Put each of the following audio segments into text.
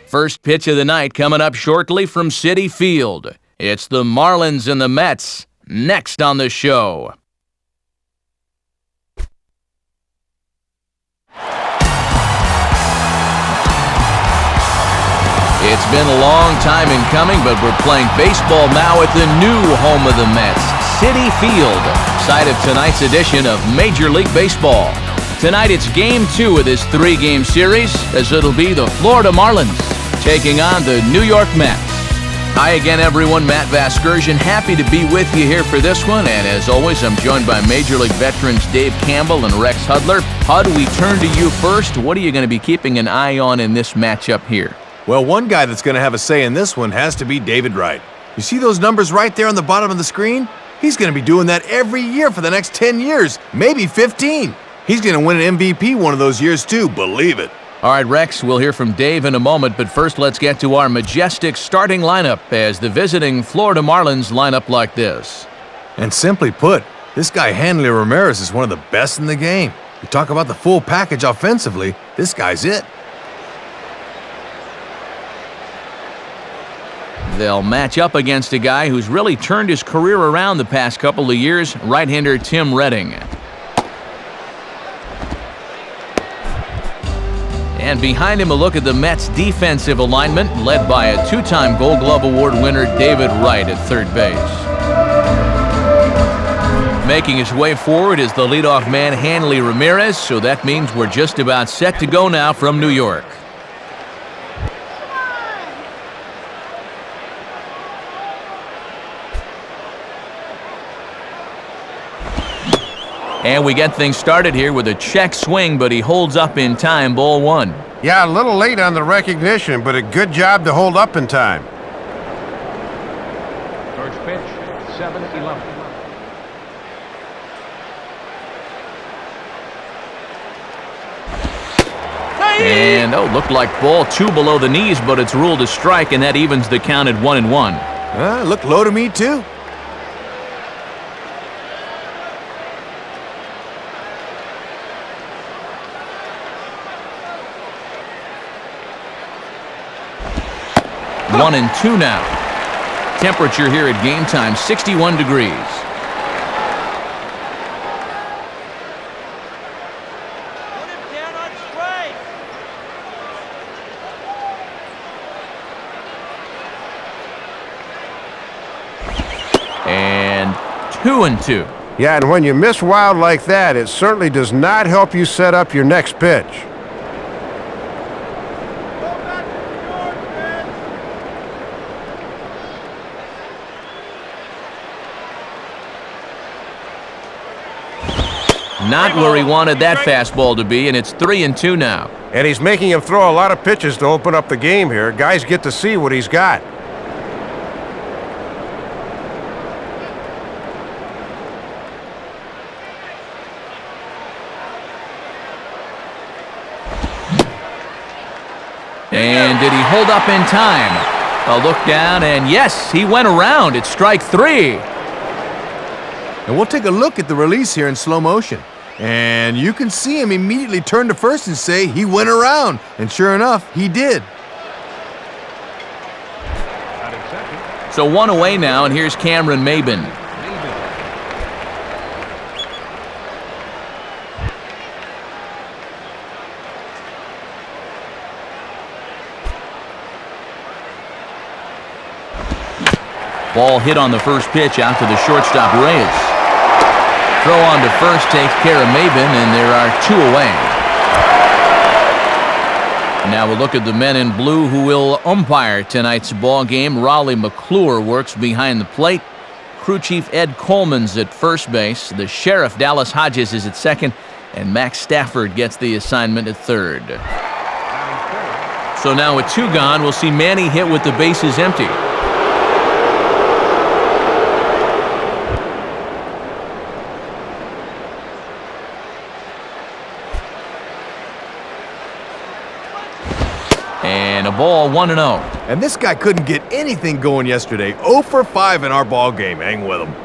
First pitch of the night coming up shortly from Citi Field. It's the Marlins and the Mets next on the show. It's been a long time in coming, but we're playing baseball now at the new home of the Mets, Citi Field, site of tonight's edition of Major League Baseball. Tonight it's Game 2 of this 3-game series, as it'll be the Florida Marlins taking on the New York Mets. Hi again, everyone. Matt Vasgersian, happy to be with you here for this one. And as always, I'm joined by Major League veterans Dave Campbell and Rex Hudler. Hud, we turn to you first. What are you going to be keeping an eye on in this matchup here? Well, one guy that's going to have a say in this one has to be David Wright. You see those numbers right there on the bottom of the screen? He's going to be doing that every year for the next 10 years, maybe 15. He's going to win an MVP one of those years too, believe it. All right, Rex, we'll hear from Dave in a moment, but first let's get to our majestic starting lineup as the visiting Florida Marlins line up like this. And simply put, this guy Hanley Ramirez is one of the best in the game. You talk about the full package offensively, this guy's it. They'll match up against a guy who's really turned his career around the past couple of years, right-hander Tim Redding. And behind him, a look at the Mets' defensive alignment, led by a two-time Gold Glove Award winner David Wright at third base. Making his way forward is the leadoff man Hanley Ramirez, so that means we're just about set to go now from New York. And we get things started here with a check swing, but he holds up in time, ball one. Yeah, a little late on the recognition, but a good job to hold up in time. First pitch, 7-11. And, looked like ball 2 below the knees, but it's ruled a strike, and that evens the count at 1-1. Looked low to me too. One and two now. Temperature here at game time, 61 degrees. Put him down on strike. And 2-2. Yeah, and when you miss wild like that, it certainly does not help you set up your next pitch. Not where he wanted that fastball to be, and it's 3-2 now. And he's making him throw a lot of pitches to open up the game here. Guys get to see what he's got. And did he hold up in time? A look down, and yes, he went around. It's strike 3. And we'll take a look at the release here in slow motion. And you can see him immediately turn to first and say he went around. And sure enough, he did. So one away now, and here's Cameron Maybin. Ball hit on the first pitch out to the shortstop Reyes. Throw on to first takes care of Maybin, and there are 2 away. Now we'll look at the men in blue who will umpire tonight's ball game. Raleigh McClure works behind the plate. Crew chief Ed Coleman's at first base. The sheriff Dallas Hodges is at second, and Max Stafford gets the assignment at third. So now with 2 gone, we'll see Manny hit with the bases empty. And a ball, 1-0. And this guy couldn't get anything going yesterday. 0 for 5 in our ball game. Hang with him.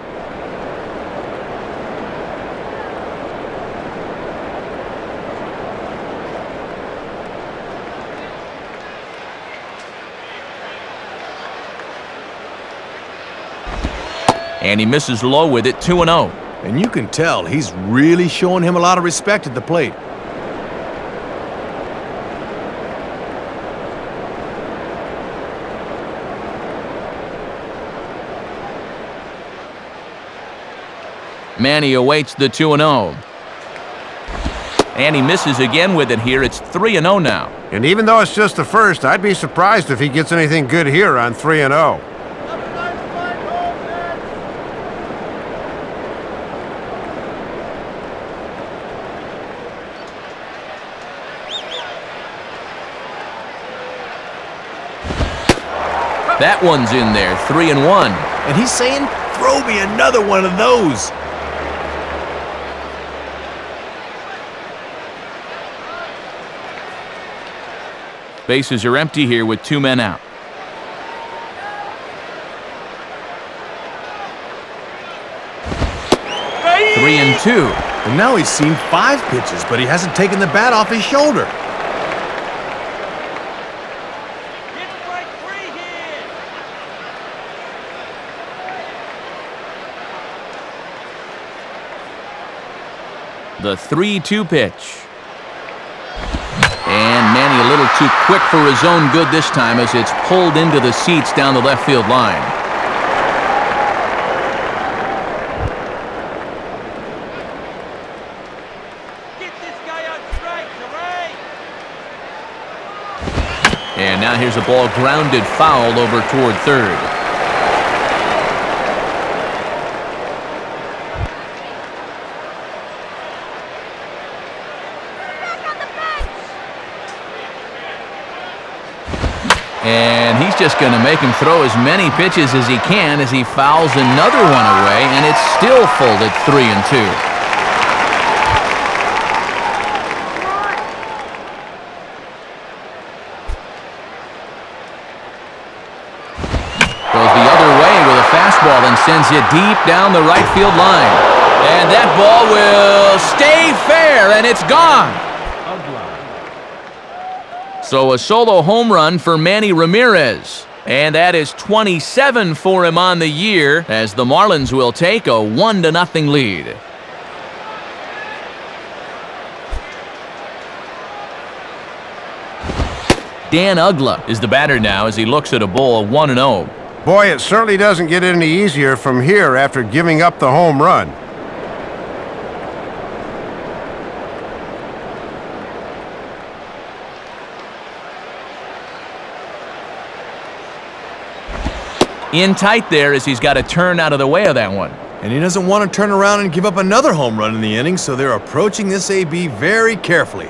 And he misses low with it, 2-0. And you can tell he's really showing him a lot of respect at the plate. Manny awaits the 2-0. And he misses again with it here. It's 3-0 now. And even though it's just the first, I'd be surprised if he gets anything good here on 3-0. That one's in there, 3-1. And he's saying, throw me another one of those. Bases are empty here with 2 men out. Hey! 3-2. And now he's seen 5 pitches, but he hasn't taken the bat off his shoulder. Hit strike 3 here. The 3-2 pitch. And Manny a little too quick for his own good this time as it's pulled into the seats down the left field line. Get this guy on strike, hooray! And now here's a ball grounded foul over toward third. And he's just going to make him throw as many pitches as he can as he fouls another one away, and it's still full at 3-2. Goes the other way with a fastball and sends it deep down the right field line. And that ball will stay fair, and it's gone. So a solo home run for Manny Ramirez. And that is 27 for him on the year as the Marlins will take a 1-0 lead. Dan Uggla is the batter now as he looks at a ball 1-0. Boy, it certainly doesn't get any easier from here after giving up the home run. In tight there as he's got to turn out of the way of that one. And he doesn't want to turn around and give up another home run in the inning, so they're approaching this AB very carefully.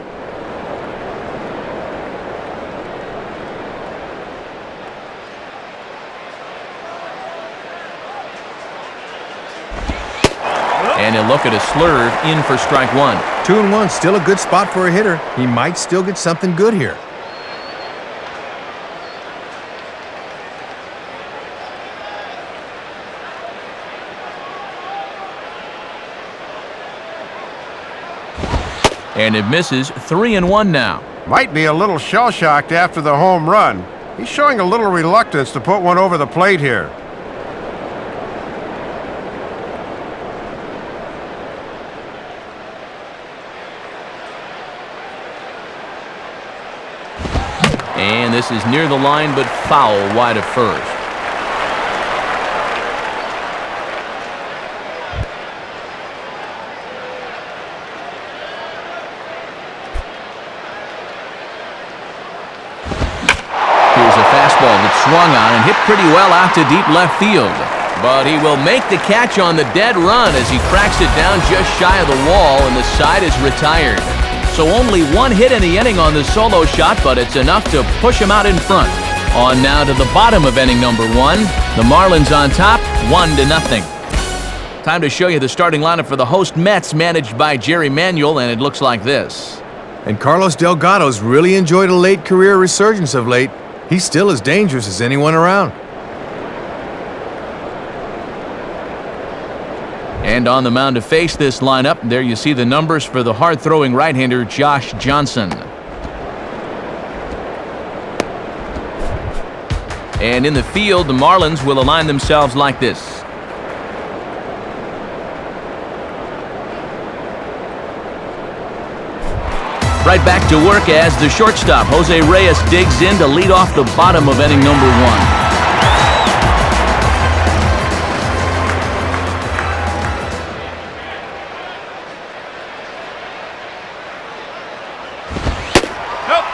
And he'll look at a slurve in for strike 1. 2-1, still a good spot for a hitter. He might still get something good here. And it misses, 3-1 now. Might be a little shell-shocked after the home run. He's showing a little reluctance to put one over the plate here. And this is near the line, but foul wide of first. Here's a fastball that swung on and hit pretty well out to deep left field. But he will make the catch on the dead run as he cracks it down just shy of the wall, and the side is retired. So only one hit in the inning on the solo shot, but it's enough to push him out in front. On now to the bottom of inning number 1. The Marlins on top, 1-0. Time to show you the starting lineup for the host Mets, managed by Jerry Manuel, and it looks like this. And Carlos Delgado's really enjoyed a late career resurgence of late. He's still as dangerous as anyone around. And on the mound to face this lineup, there you see the numbers for the hard-throwing right-hander Josh Johnson. And in the field, the Marlins will align themselves like this. Right back to work as the shortstop, Jose Reyes, digs in to lead off the bottom of inning number 1.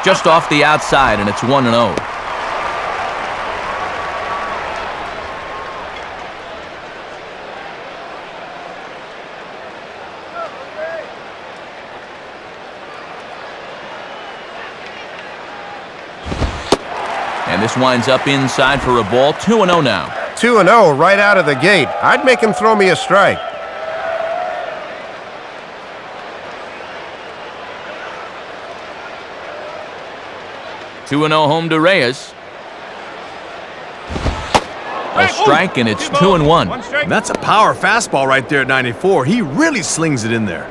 Just off the outside, and it's 1-0. And this winds up inside for a ball. 2-0 now. 2-0 right out of the gate. I'd make him throw me a strike. Two 2-0 home to Reyes. A strike, and it's 2-1. That's a power fastball right there at 94. He really slings it in there.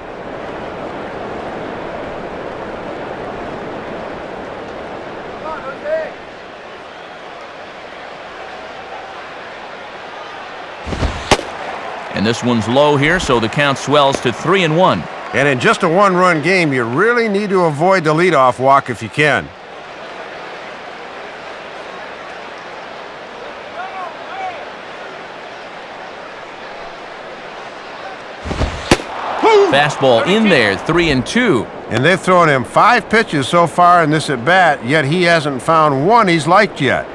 And this one's low here, so the count swells to 3-1. And in just a one-run game, you really need to avoid the leadoff walk if you can. Fastball in there, 3-2. And they've thrown him 5 pitches so far in this at-bat, yet he hasn't found one he's liked yet.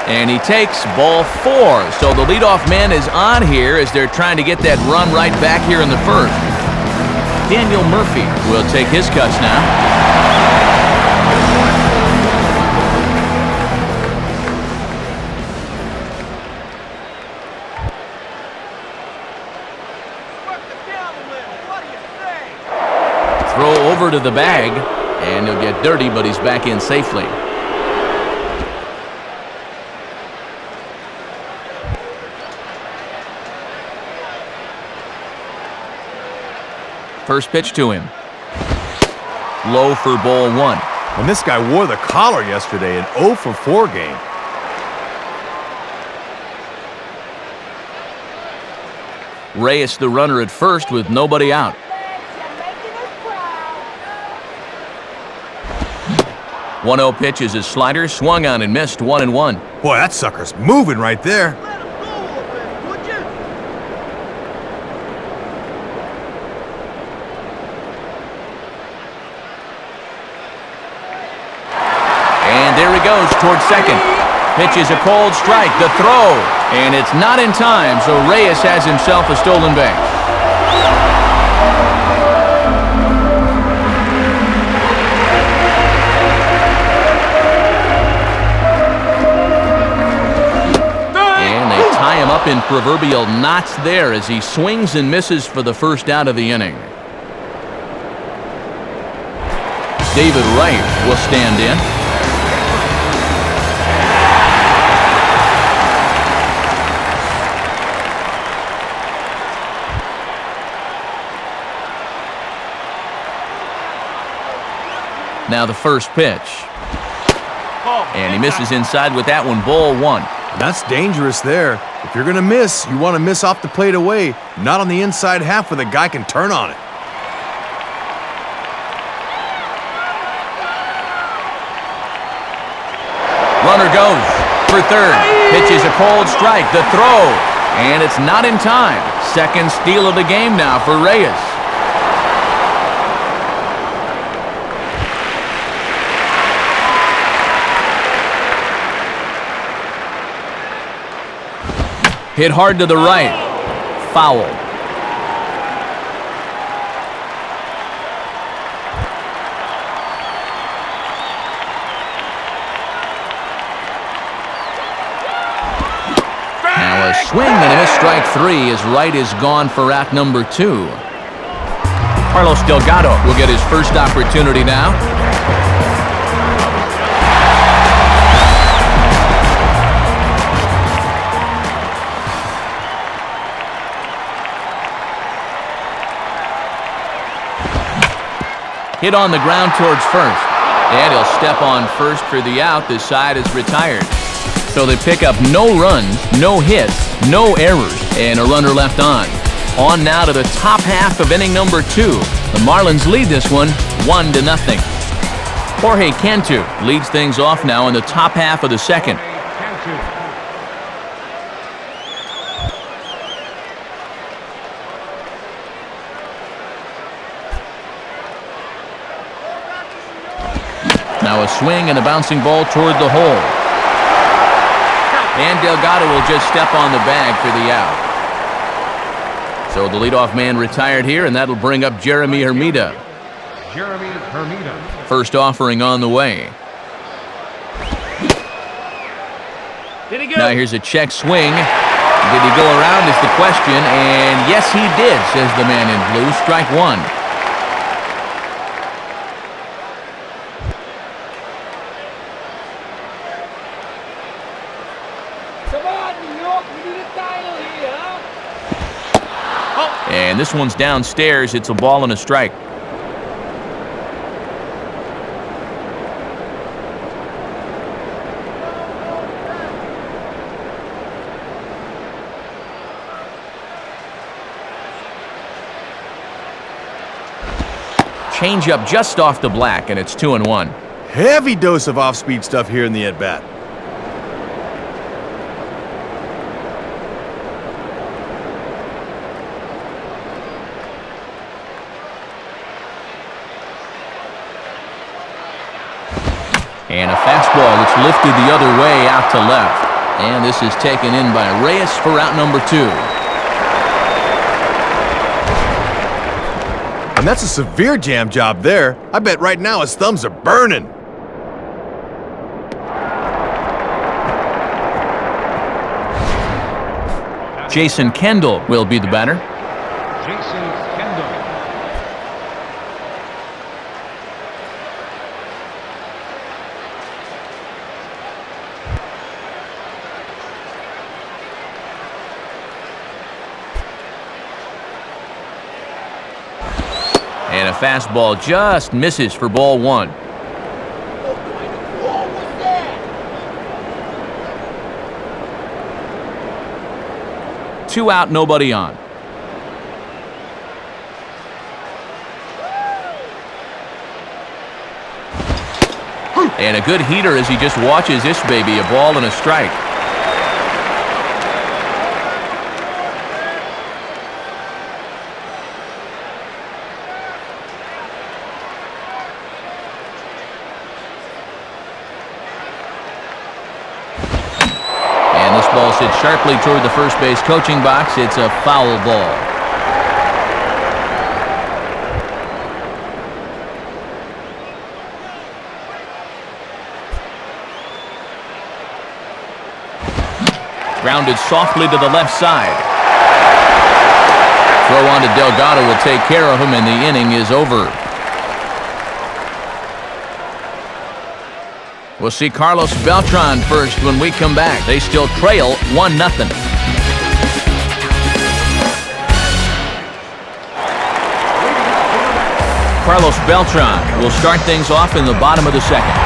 And he takes ball 4. So the leadoff man is on here as they're trying to get that run right back here in the first. Daniel Murphy will take his cuts now. Throw over to the bag, and he'll get dirty, but he's back in safely. First pitch to him. Low for ball 1. And this guy wore the collar yesterday, an 0 for 4 game. Reyes the runner at first with nobody out. 1-0 pitch is his slider, swung on and missed. 1-1. Boy, that sucker's moving right there. And there he goes towards second. Pitch is a cold strike. The throw. And it's not in time, so Reyes has himself a stolen base. Tie him up in proverbial knots there as he swings and misses for the first out of the inning. David Wright will stand in. Now the first pitch. And he misses inside with that one. Ball 1. That's dangerous there. If you're going to miss, you want to miss off the plate away, not on the inside half where the guy can turn on it. Runner goes for third. Pitch is a cold strike. The throw. And it's not in time. Second steal of the game now for Reyes. Hit hard to the right. Foul. Now a swing and a miss, strike 3 as Wright is gone for out number 2. Carlos Delgado will get his first opportunity now. Hit on the ground towards first. And he'll step on first for the out. The side is retired. So they pick up no runs, no hits, no errors, and a runner left on. On now to the top half of inning number 2. The Marlins lead this one 1-0. Jorge Cantu leads things off now in the top half of the second. Now a swing and a bouncing ball toward the hole. And Delgado will just step on the bag for the out. So the leadoff man retired here, and that'll bring up Jeremy Hermida. First offering on the way. Did he go? Now here's a check swing. Did he go around is the question, and yes he did, says the man in blue. Strike one. Come on, New York, we need a title here, huh? And this one's downstairs. It's a ball and a strike. Change up just off the black, and it's 2-1. Heavy dose of off-speed stuff here in the at-bat. And a fastball that's lifted the other way out to left. And this is taken in by Reyes for out number 2. And that's a severe jam job there. I bet right now his thumbs are burning. Jason Kendall will be the batter. Jason Kendall. And a fastball just misses for ball 1. Two out, nobody on. And a good heater as he just watches this baby, a ball and a strike. Ball hit sharply toward the first base coaching box. It's a foul ball. Grounded softly to the left side. Throw on to Delgado will take care of him, and the inning is over. We'll see Carlos Beltran first when we come back. They still trail 1-0. Carlos Beltran will start things off in the bottom of the second.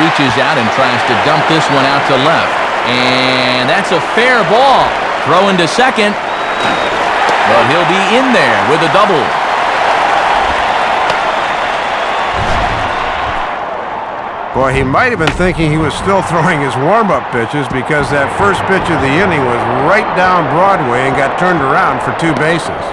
Reaches out and tries to dump this one out to left. And that's a fair ball. Throw into second. But he'll be in there with a double. Boy, he might have been thinking he was still throwing his warm-up pitches because that first pitch of the inning was right down Broadway and got turned around for 2 bases.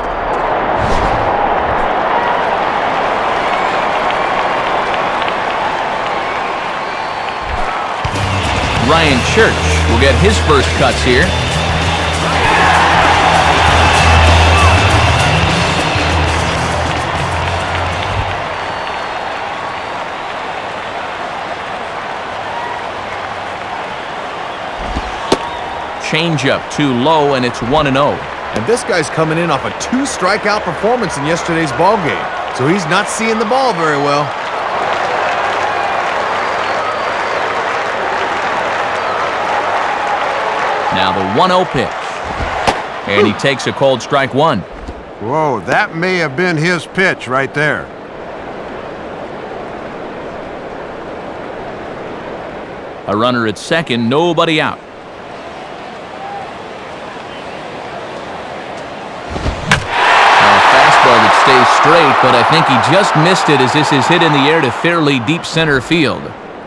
Ryan Church will get his first cuts here. Changeup too low, and it's 1-0. And this guy's coming in off a 2-strikeout performance in yesterday's ball game, so he's not seeing the ball very well. Now the 1-0 pitch. And he takes a called strike one. Whoa, that may have been his pitch right there. A runner at second, nobody out. A fastball that stays straight, but I think he just missed it as this is hit in the air to fairly deep center field.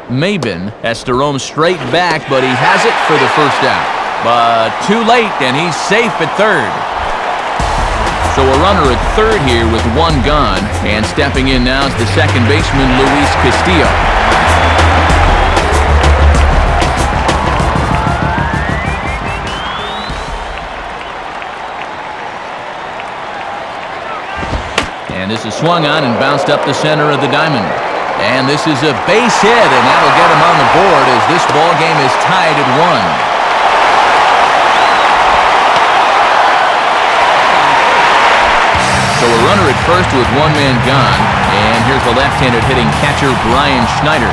Maben has to roam straight back, but he has it for the first out. But too late, and he's safe at third. So a runner at third here with one gone, and stepping in now is the second baseman, Luis Castillo. And this is swung on and bounced up the center of the diamond. And this is a base hit, and that'll get him on the board as this ball game is tied at 1. So a runner at first with one man gone, and here's the left-handed hitting catcher Brian Schneider.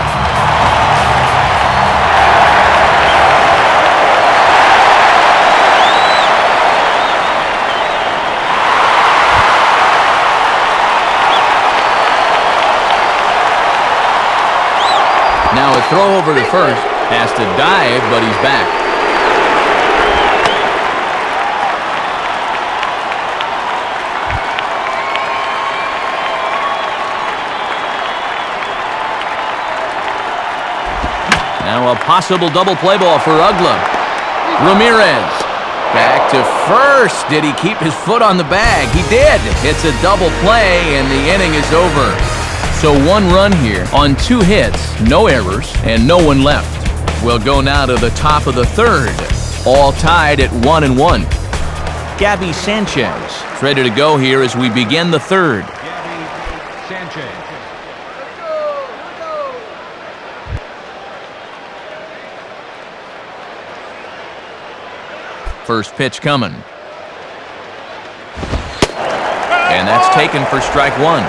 Now a throw over to first, has to dive, but he's back. Now a possible double play ball for Ugla. Ramirez back to first. Did he keep his foot on the bag? He did. It's a double play, and the inning is over. So one run here on 2 hits, no errors, and no one left. We'll go now to the top of the third. All tied at 1-1. Gabby Sanchez is ready to go here as we begin the third. Gabby Sanchez. First pitch coming. And that's taken for strike one.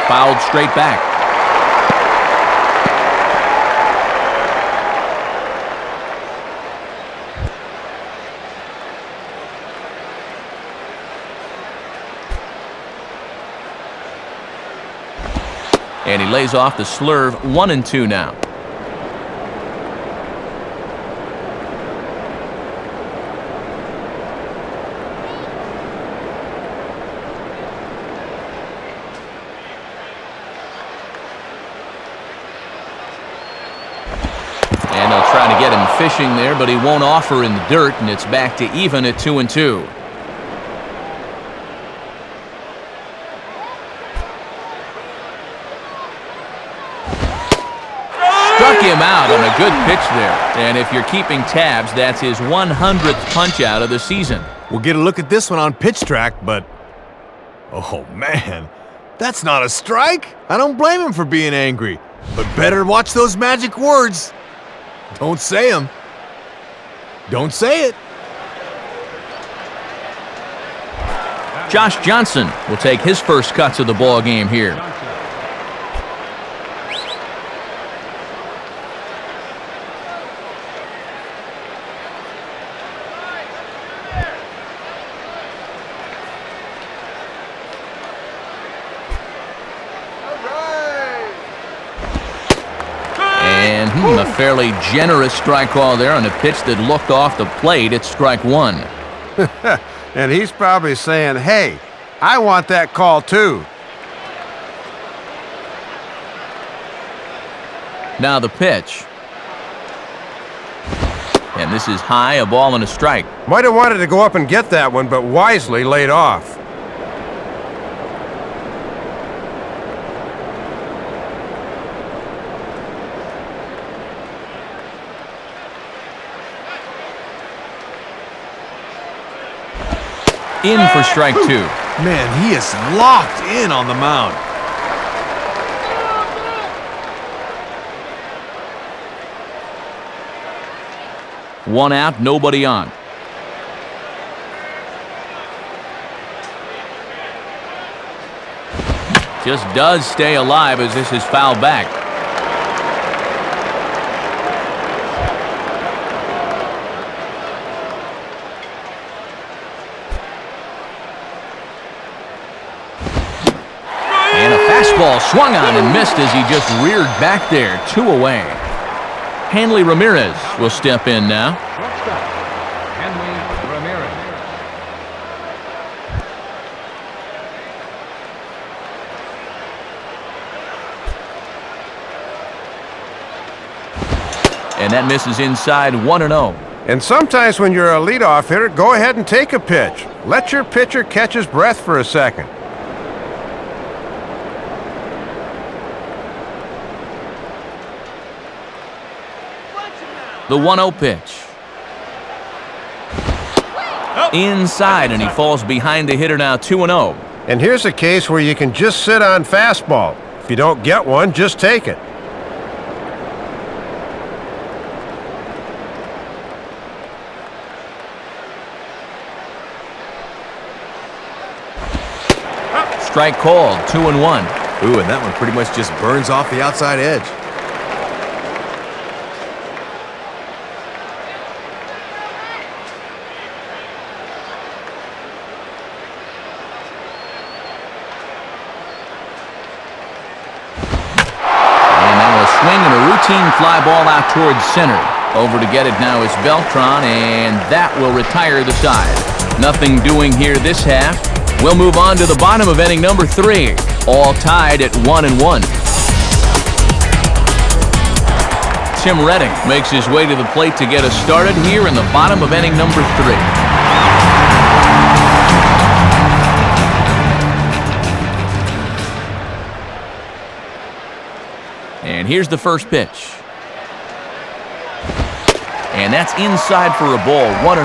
Fouled straight back. And he lays off the slurve. 1-2 now. And they'll try to get him fishing there, but he won't offer in the dirt, and it's back to even at 2-2. Struck him out on a good pitch there. And if you're keeping tabs, that's his 100th punch out of the season. We'll get a look at this one on pitch track, but... oh, man. That's not a strike. I don't blame him for being angry. But better watch those magic words. Don't say them. Don't say it. Josh Johnson will take his first cuts of the ball game here. And a fairly generous strike call there on a pitch that looked off the plate. It's strike one. And he's probably saying, hey, I want that call too. Now the pitch. And this is high, a ball and a strike. Might have wanted to go up and get that one, but wisely laid off. In for strike two. Man, he is locked in on the mound. 1 out, nobody on. Just does stay alive as this is fouled back. And a fastball swung on and missed as he just reared back there. 2 away. Hanley Ramirez will step in now. Shortstop, Hanley Ramirez. And that misses inside 1-0. And sometimes when you're a leadoff hitter, go ahead and take a pitch. Let your pitcher catch his breath for a second. The 1-0 pitch. Inside, and he falls behind the hitter now, 2-0. And here's a case where you can just sit on fastball. If you don't get one, just take it. Strike called, 2-1. Ooh, and that one pretty much just burns off the outside edge. Swing and a routine fly ball out towards center. Over to get it now is Beltran, and that will retire the side. Nothing doing here this half. We'll move on to the bottom of inning number 3. All tied at 1-1. Tim Reddick makes his way to the plate to get us started here in the bottom of inning number 3. And here's the first pitch. And that's inside for a ball, 1-0.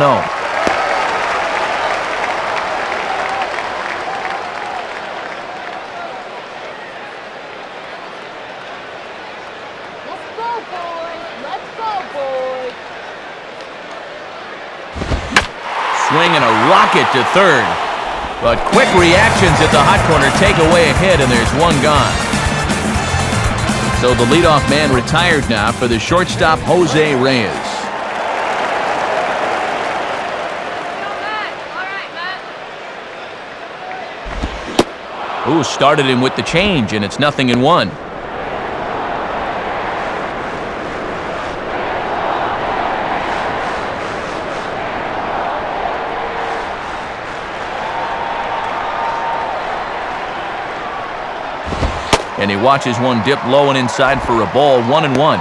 Let's go, boys. Let's go, boys. Swing and a rocket to third. But quick reactions at the hot corner take away a hit, and there's one gone. So the leadoff man retired now for the shortstop, Jose Reyes. Ooh, started him with the change, and it's 0-1. And he watches one dip low and inside for a ball, 1-1.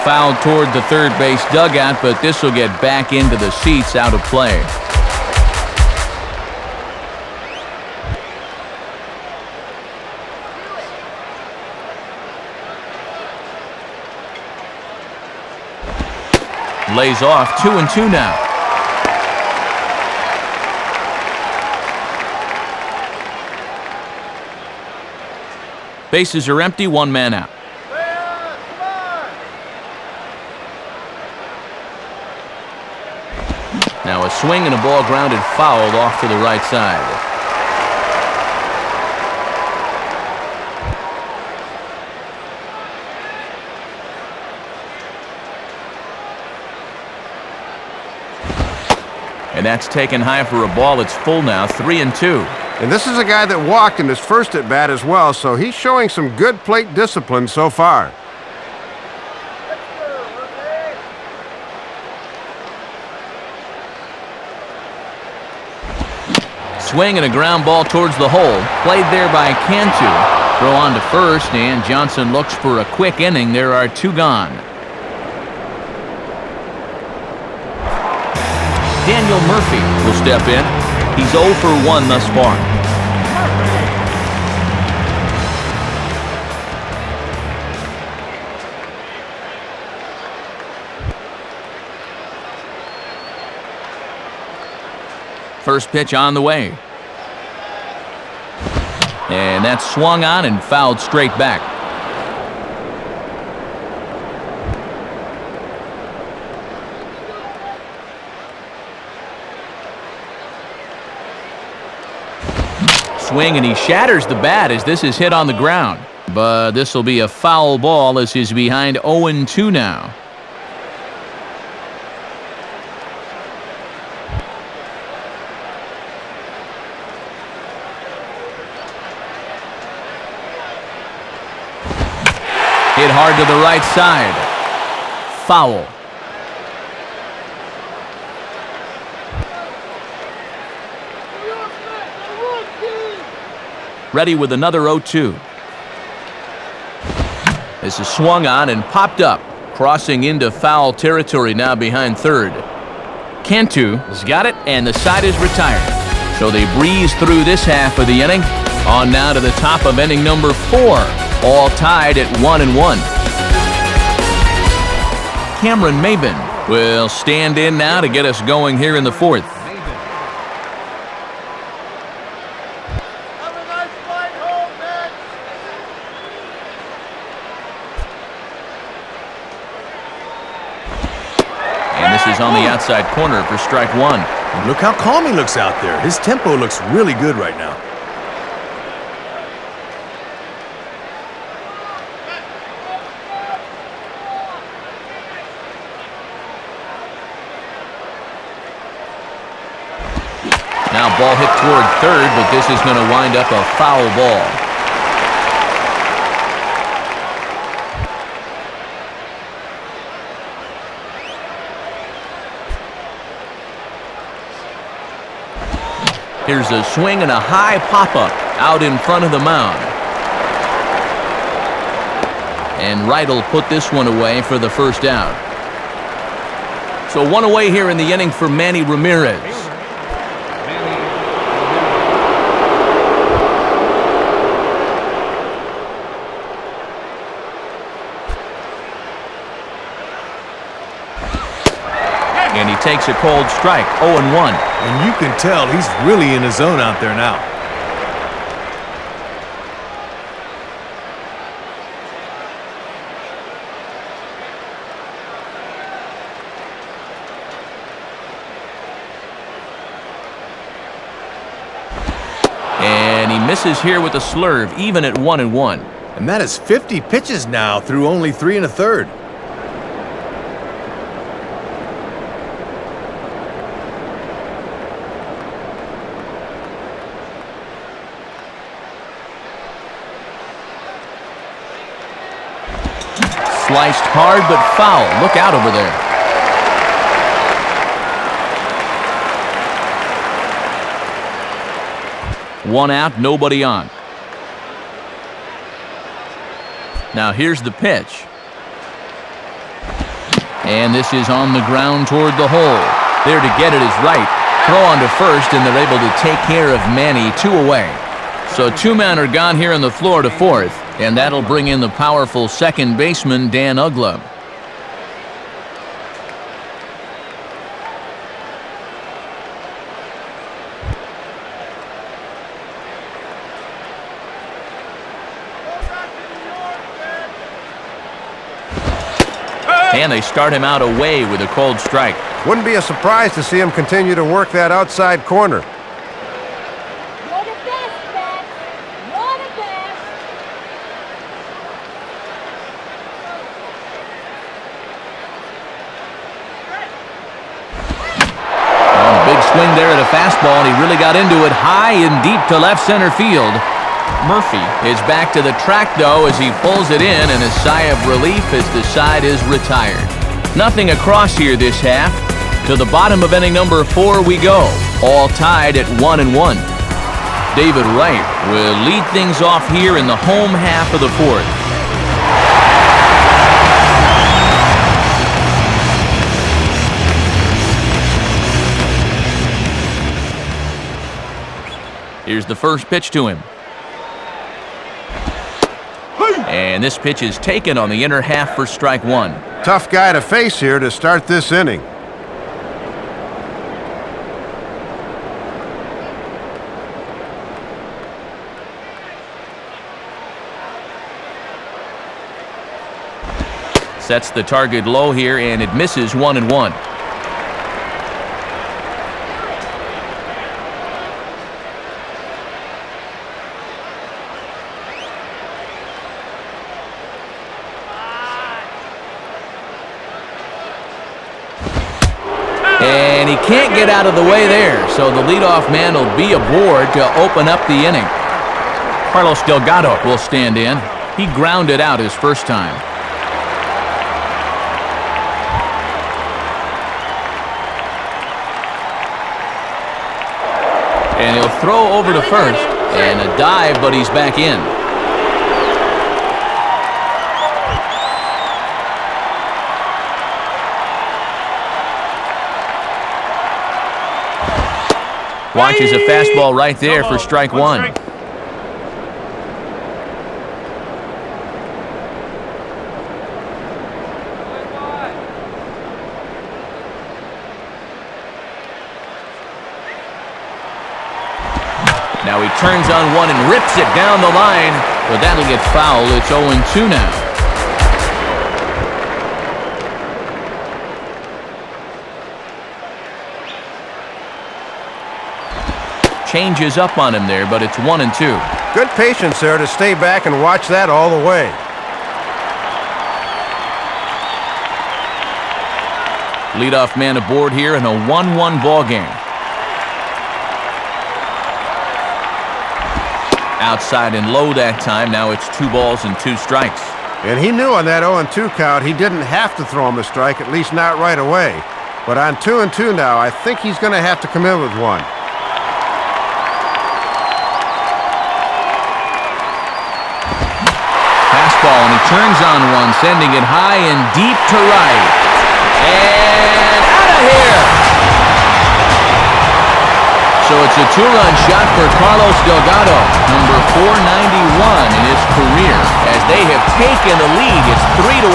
Fouled toward the third base dugout, but this will get back into the seats, out of play. Lays off, 2-2 now. Bases are empty, 1 man out. Now a swing and a ball grounded fouled off to the right side. And that's taken high for a ball. It's full now, 3-2. And this is a guy that walked in his first at-bat as well, so he's showing some good plate discipline so far. Swing and a ground ball towards the hole. Played there by Cantu. Throw on to first, and Johnson looks for a quick inning. There are 2 gone. Daniel Murphy will step in. He's 0 for 1 thus far. First pitch on the way. And that's swung on and fouled straight back. Swing, and he shatters the bat as this is hit on the ground. But this will be a foul ball as he's behind 0-2 now. Hit hard to the right side. Foul. Ready with another 0-2. This is swung on and popped up, crossing into foul territory now behind third. Cantu has got it, and the side is retired. So they breeze through this half of the inning. On now to the top of inning number 4, all tied at 1-1. Cameron Maben will stand in now to get us going here in the 4th. Is on the outside corner for strike 1. And look how calm he looks out there. His tempo looks really good right now. Now ball hit toward third, but this is going to wind up a foul ball. Here's a swing and a high pop-up out in front of the mound. And Wright will put this one away for the first out. So one away here in the inning for Manny Ramirez. And he takes a cold strike, 0-1. And you can tell he's really in his zone out there now. And he misses here with a slurve, even at 1-1. And that is 50 pitches now through only 3 1/3. Sliced hard but foul. Look out over there. One out, nobody on. Now here's the pitch. And this is on the ground toward the hole. There to get it is Wright. Throw on to first, and they're able to take care of Manny, 2 away. So 2 men are gone here in the Florida 4th, and that'll bring in the powerful second baseman, Dan Uggla. And they start him out away with a cold strike. Wouldn't be a surprise to see him continue to work that outside corner. You're the best, man. You're the best. Oh, big swing there at a fastball, and he really got into it high and deep to left center field. Murphy is back to the track, though, as he pulls it in, and a sigh of relief as the side is retired. Nothing across here this half. To the bottom of inning number 4 we go, all tied at 1-1. David Wright will lead things off here in the home half of the 4th. Here's the first pitch to him. And this pitch is taken on the inner half for strike 1. Tough guy to face here to start this inning. Sets the target low here, and it misses 1-1. And he can't get out of the way there, so the leadoff man will be aboard to open up the inning. Carlos Delgado will stand in. He grounded out his first time. And he'll throw over to first, and a dive, but he's back in. Watches a fastball right there for strike one. Now he turns on one and rips it down the line, but that'll get foul. It's 0-2 now. Changes up on him there, but it's 1-2. Good patience there to stay back and watch that all the way. Leadoff man aboard here in a 1-1 ball game. Outside and low that time. Now it's 2 balls and 2 strikes. And he knew on that 0-2 count he didn't have to throw him a strike, at least not right away. But on 2-2 now, I think he's going to have to come in with one. Fastball, and he turns on one, sending it high and deep to right. And out of here! So it's a 2-run shot for Carlos Delgado, number 491 in his career. As they have taken the lead, it's 3-1.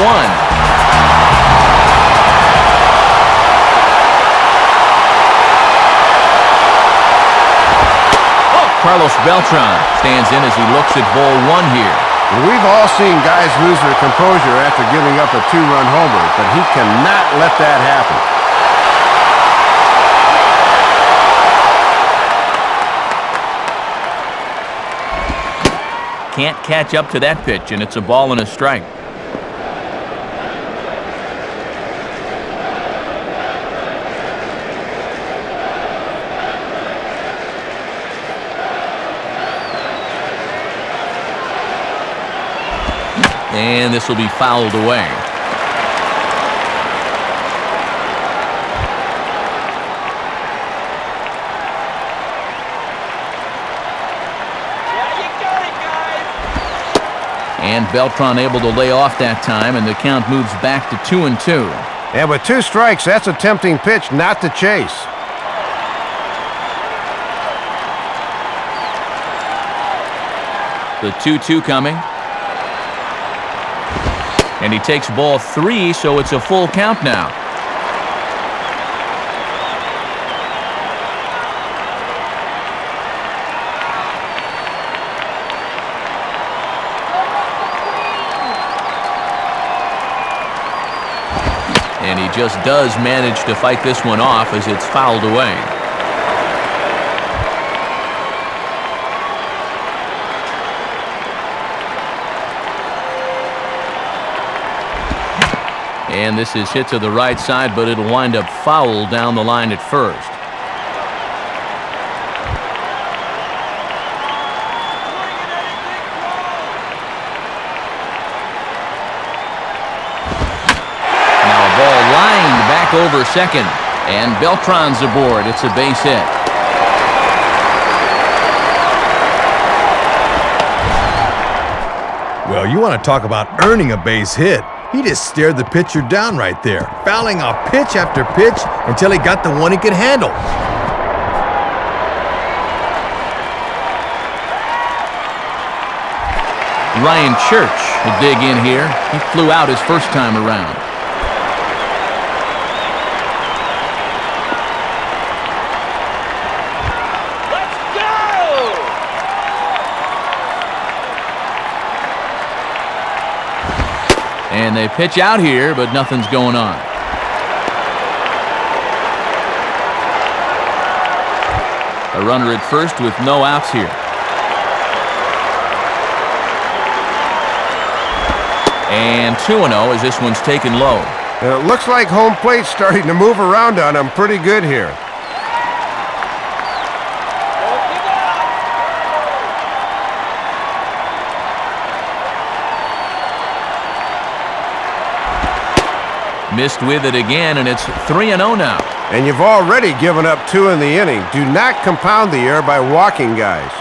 Carlos Beltran stands in as he looks at ball 1 here. We've all seen guys lose their composure after giving up a 2-run homer, but he cannot let that happen. Can't catch up to that pitch, and it's a ball and a strike. And this will be fouled away. And Beltran able to lay off that time, and the count moves back to 2-2. And with 2 strikes, that's a tempting pitch not to chase. The 2-2 coming. And he takes ball 3, so it's a full count now. And he just does manage to fight this one off as it's fouled away. And this is hit to the right side, but it'll wind up foul down the line at first. Now a ball lined back over second, and Beltran's aboard. It's a base hit. Well, you want to talk about earning a base hit. He just stared the pitcher down right there, fouling off pitch after pitch until he got the one he could handle. Ryan Church will dig in here. He flew out his first time around. And they pitch out here, but nothing's going on. A runner at first with no outs here. And 2-0 as this one's taken low. It looks like home plate's starting to move around on him pretty good here. Missed with it again, and it's 3-0 now. And you've already given up 2 in the inning. Do not compound the error by walking guys.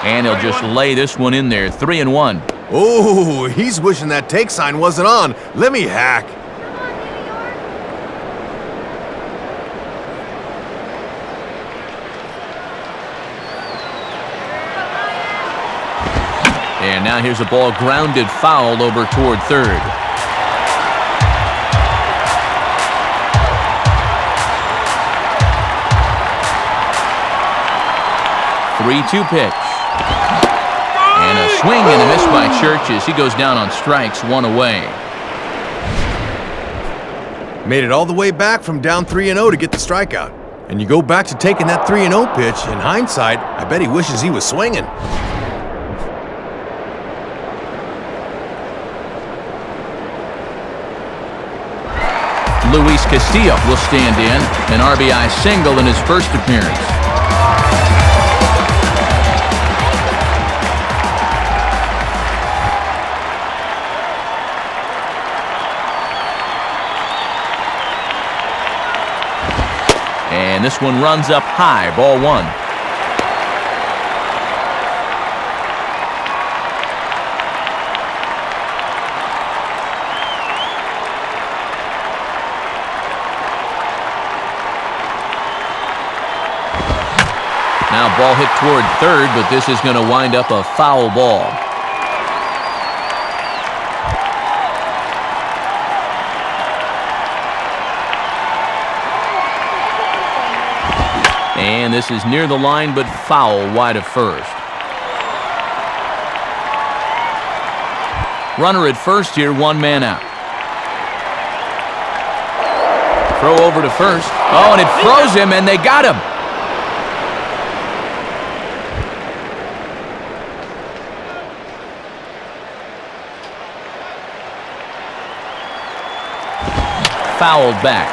And he'll just lay this one in there, 3-1. Oh, he's wishing that take sign wasn't on. Let me hack. And now here's a ball grounded foul over toward third. Three-two pitch. And a swing and a miss by Church as he goes down on strikes, 1 away. Made it all the way back from down 3-0 to get the strikeout. And you go back to taking that 3-0 pitch. In hindsight, I bet he wishes he was swinging. Luis Castillo will stand in, an RBI single in his first appearance. And this one runs up high, ball 1. Now ball hit toward third, but this is going to wind up a foul ball. And this is near the line, but foul wide of first. Runner at first here, 1 man out. Throw over to first. Oh, and it froze him, and they got him. Fouled back.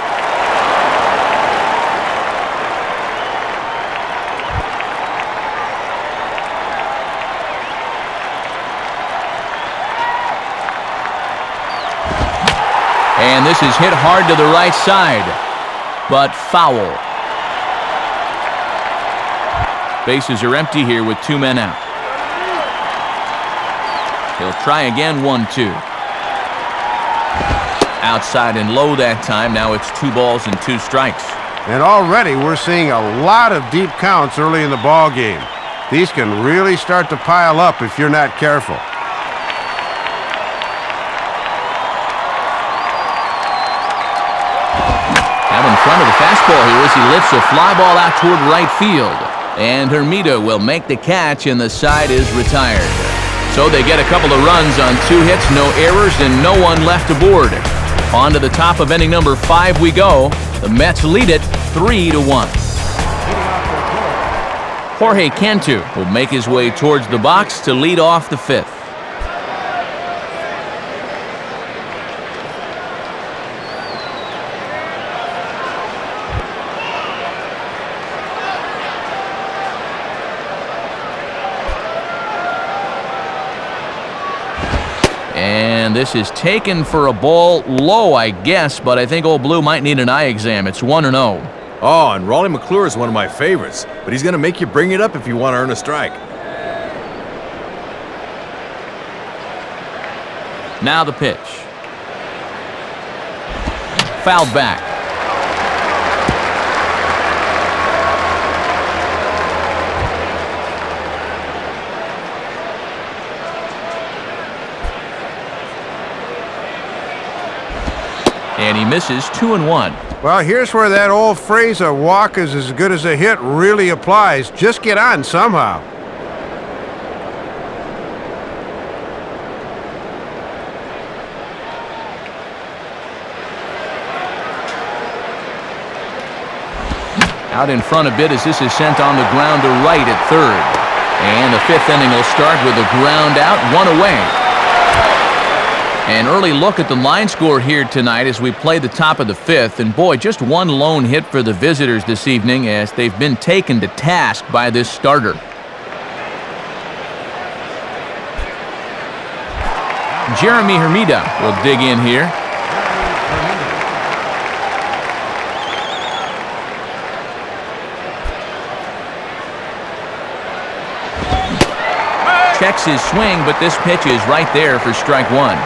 And this is hit hard to the right side, but foul. Bases are empty here with 2 men out. He'll try again, 1-2. Outside and low that time. Now it's 2 balls and 2 strikes. And already we're seeing a lot of deep counts early in the ball game. These can really start to pile up if you're not careful. Out in front of the fastball here as he lifts a fly ball out toward right field. And Hermida will make the catch, and the side is retired. So they get a couple of runs on 2 hits, no errors, and no one left aboard. On to the top of inning number 5 we go. The Mets lead it 3-1. Jorge Cantu will make his way towards the box to lead off the 5th. And this is taken for a ball low, I guess, but I think Old Blue might need an eye exam. It's 1-0. Oh, and Raleigh McClure is one of my favorites, but he's going to make you bring it up if you want to earn a strike. Now the pitch. Fouled back. And he misses 2-1. Well, here's where that old phrase, a walk is as good as a hit, really applies. Just get on somehow. Out in front a bit as this is sent on the ground to right at third. And the fifth inning will start with a ground out, one away. An early look at the line score here tonight as we play the top of the fifth. And boy, just one lone hit for the visitors this evening as they've been taken to task by this starter. Jeremy Hermida will dig in here. Checks his swing, but this pitch is right there for strike one.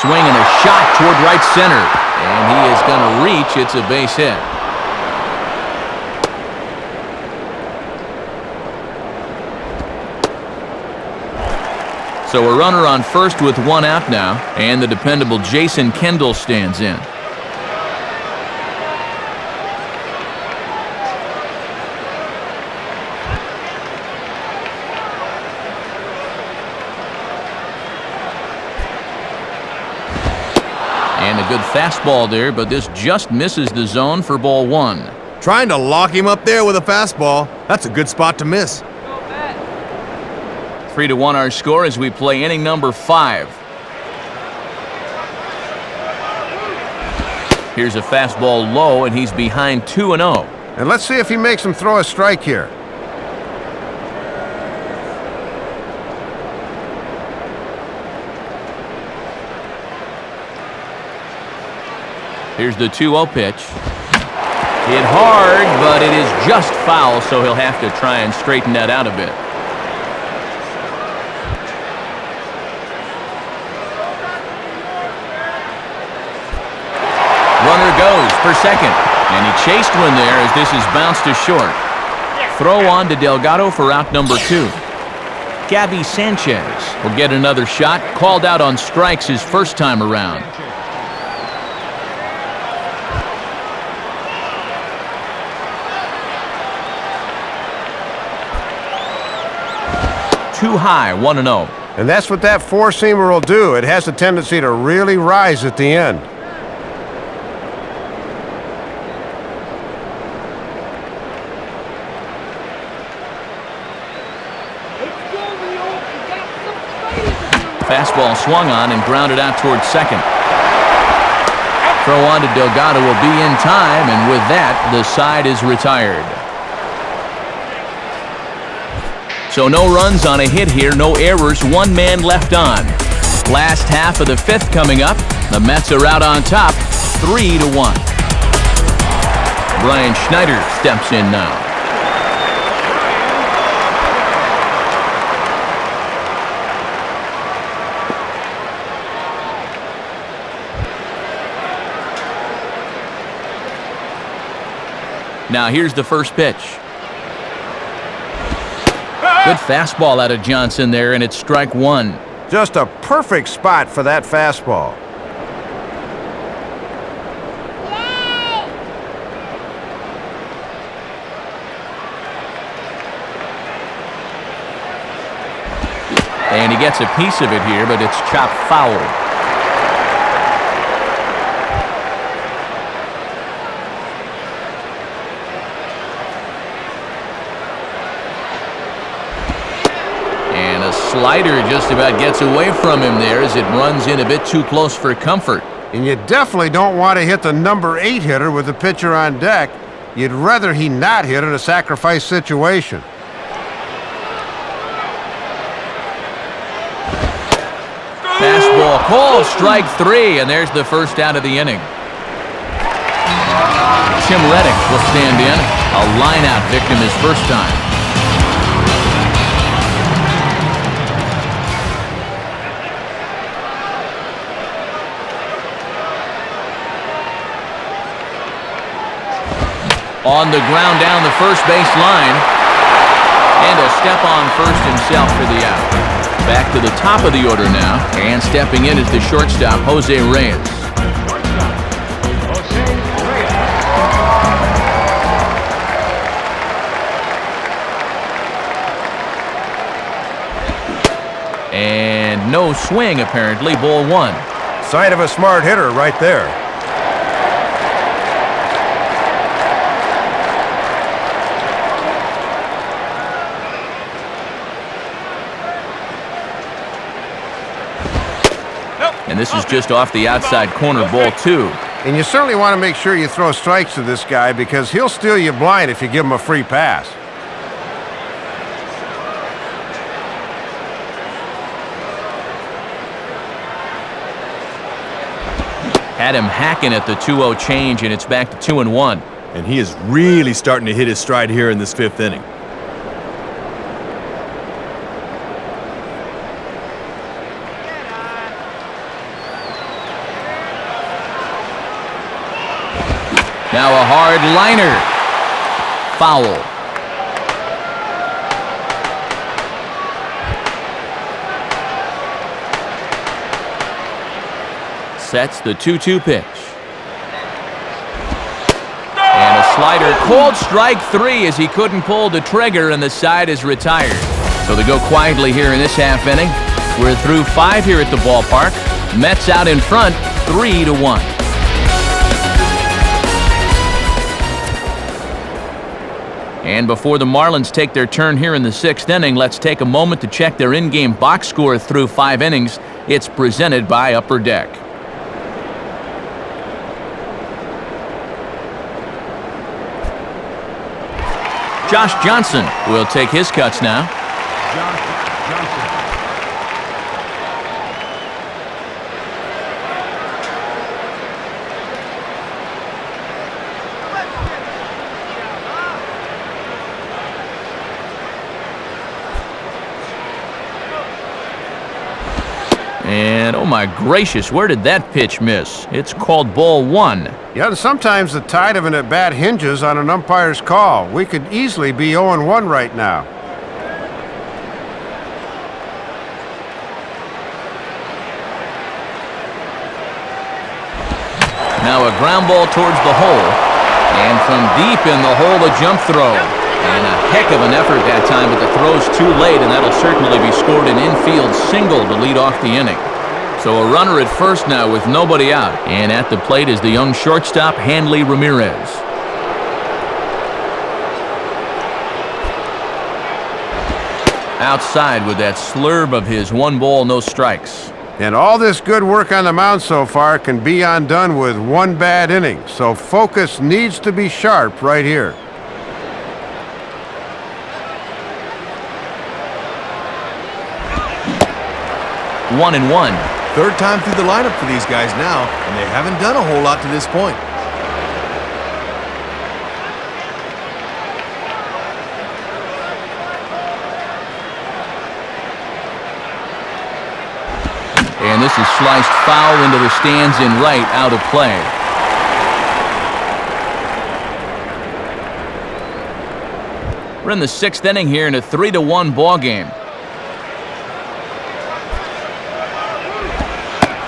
Swing and a shot toward right center. And he is going to reach. It's a base hit. So a runner on first with one out now, and the dependable Jason Kendall stands in. And a good fastball there, but this just misses the zone for ball one. Trying to lock him up there with a fastball. That's a good spot to miss. 3-1 our score as we play inning number 5. Here's a fastball low, and he's behind 2-0. And let's see if he makes him throw a strike here. Here's the 2-0 pitch. Hit hard, but it is just foul, so he'll have to try and straighten that out a bit. Runner goes for second, and he chased one there as this is bounced to short. Throw on to Delgado for out number 2. Gabby Sanchez will get another shot, called out on strikes his first time around. Too high, 1-0. And that's what that four-seamer will do. It has a tendency to really rise at the end. Fastball swung on and grounded out towards second. Throw on to Delgado will be in time, and with that, the side is retired. So no runs on a hit here, no errors, one man left on. Last half of the fifth coming up. The Mets are out on top, 3-1. Brian Schneider steps in now. Now here's the first pitch. Good fastball out of Johnson there, and it's strike one. Just a perfect spot for that fastball. And he gets a piece of it here, but it's chopped foul. Slider just about gets away from him there as it runs in a bit too close for comfort. And you definitely don't want to hit the number 8 hitter with the pitcher on deck. You'd rather he not hit in a sacrifice situation. Fastball called, strike 3, and there's the first out of the inning. Tim Reddick will stand in, a line-out victim his first time. On the ground down the first base line. And a step on first himself for the out. Back to the top of the order now. And stepping in is the shortstop, Jose Reyes. And no swing, apparently. Ball one. Sign of a smart hitter right there. And this is just off the outside corner, ball two. And you certainly want to make sure you throw strikes to this guy because he'll steal you blind if you give him a free pass. Had him hacking at the 2-0 change, and it's back to 2-1. And he is really starting to hit his stride here in this fifth inning. Now a hard liner. Foul. Sets the 2-2 pitch. And a slider. Called strike three as he couldn't pull the trigger and the side is retired. So they go quietly here in this half inning. We're through 5 here at the ballpark. Mets out in front, 3-1. And before the Marlins take their turn here in the 6th inning, let's take a moment to check their in-game box score through 5 innings. It's presented by Upper Deck. Josh Johnson will take his cuts now. And oh my gracious, where did that pitch miss? It's called ball one. Yeah, and sometimes the tide of an at-bat hinges on an umpire's call. We could easily be 0-1 right now. Now a ground ball towards the hole. And from deep in the hole, a jump throw. And a heck of an effort that time, but the throw's too late, and that'll certainly be scored an infield single to lead off the inning. So a runner at first now with nobody out. And at the plate is the young shortstop, Hanley Ramirez. Outside with that slurve of his. 1 ball, no strikes. And all this good work on the mound so far can be undone with 1 bad inning. So focus needs to be sharp right here. 1-1. Third time through the lineup for these guys now, and they haven't done a whole lot to this point. And this is sliced foul into the stands in right, out of play. We're in the 6th inning here in a 3-1 ball game.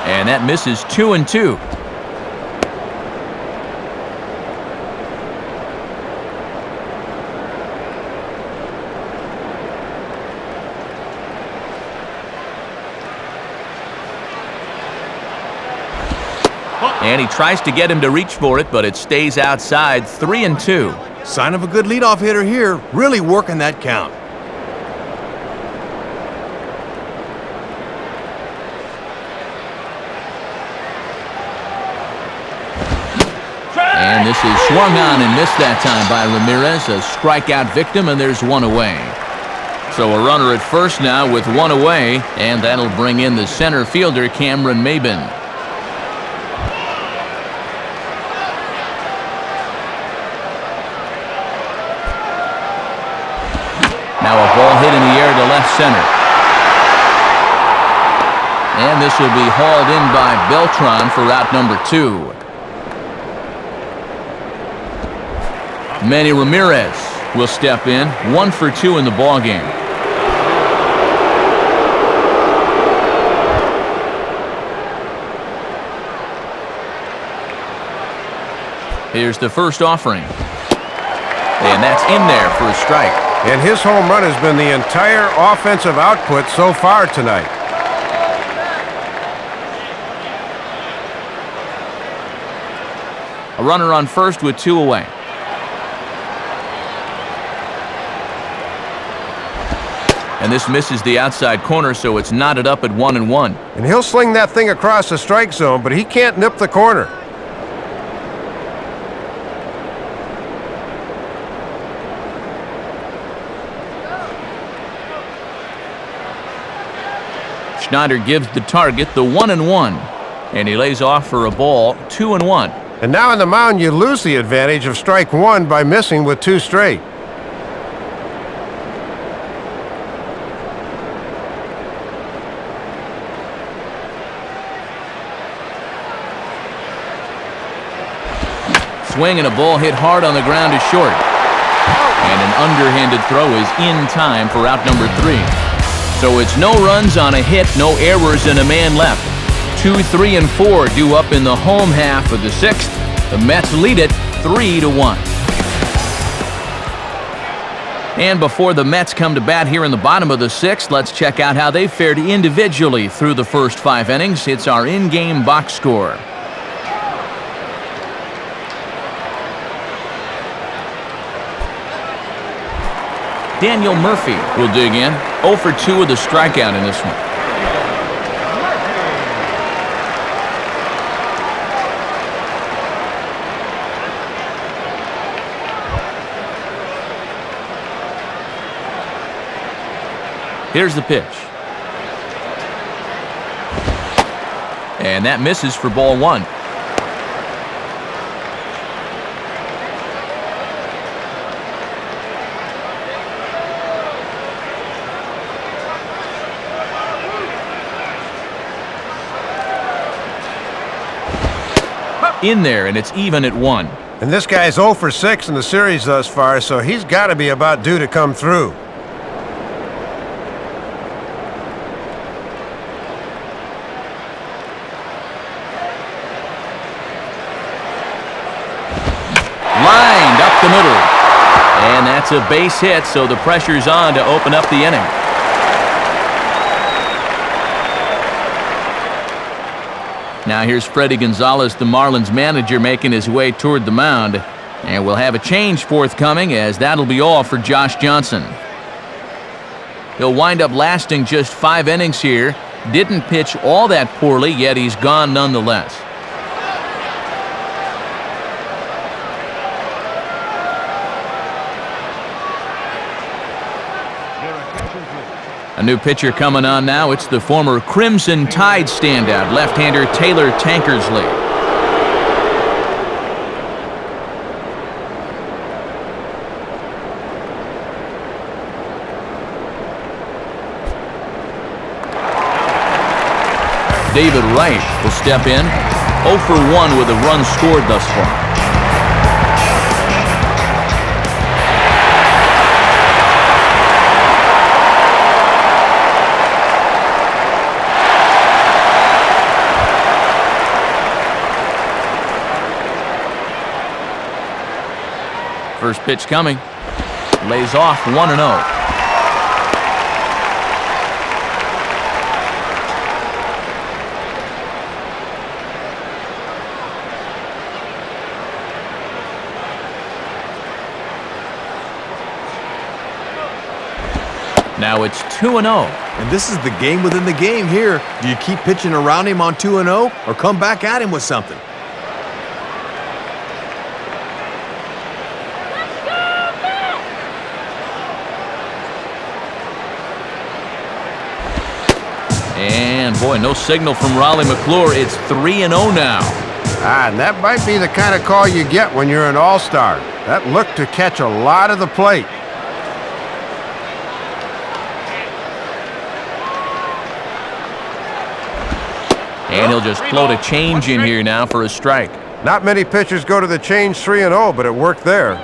And that misses 2-2. And he tries to get him to reach for it, but it stays outside. 3-2. Sign of a good leadoff hitter here, really working that count. And this is swung on and missed that time by Ramirez, a strikeout victim, and there's 1 away. So a runner at first now with 1 away, and that'll bring in the center fielder, Cameron Maybin. Now a ball hit in the air to left center. And this will be hauled in by Beltran for out number 2. Manny Ramirez will step in, 1 for 2 in the ballgame. Here's the first offering. And that's in there for a strike. And his home run has been the entire offensive output so far tonight. A runner on first with 2 away. And this misses the outside corner, so it's knotted up at 1-1. And he'll sling that thing across the strike zone, but he can't nip the corner. Schneider gives the target the 1-1, and he lays off for a ball, 2-1. And now on the mound, you lose the advantage of strike 1 by missing with 2 straight. Swing and a ball hit hard on the ground is short. And an underhanded throw is in time for out number 3. So it's no runs on a hit, no errors, and a man left. 2, 3, and 4 due up in the home half of the 6th. The Mets lead it 3-1. And before the Mets come to bat here in the bottom of the 6th, let's check out how they fared individually through the first 5 innings. It's our in-game box score. Daniel Murphy will dig in. 0 for 2 with a strikeout in this one. Here's the pitch. And that misses for ball 1. In there, and it's even at 1. And this guy's 0 for 6 in the series thus far, so he's got to be about due to come through. Lined up the middle. And that's a base hit, so the pressure's on to open up the inning. Now here's Freddie Gonzalez, the Marlins manager, making his way toward the mound. And we'll have a change forthcoming, as that'll be all for Josh Johnson. He'll wind up lasting just 5 innings here. Didn't pitch all that poorly, yet he's gone nonetheless. A new pitcher coming on now. It's the former Crimson Tide standout, left-hander Taylor Tankersley. David Wright will step in. 0 for 1 with a run scored thus far. First pitch coming. Lays off 1-0. Now it's 2-0. And this is the game within the game here. Do you keep pitching around him on 2-0 or come back at him with something? And boy, no signal from Raleigh McClure. It's 3-0 now. And that might be the kind of call you get when you're an all-star. That looked to catch a lot of the plate. And he'll just float a change in here now for a strike. Not many pitchers go to the change 3-0, but it worked there.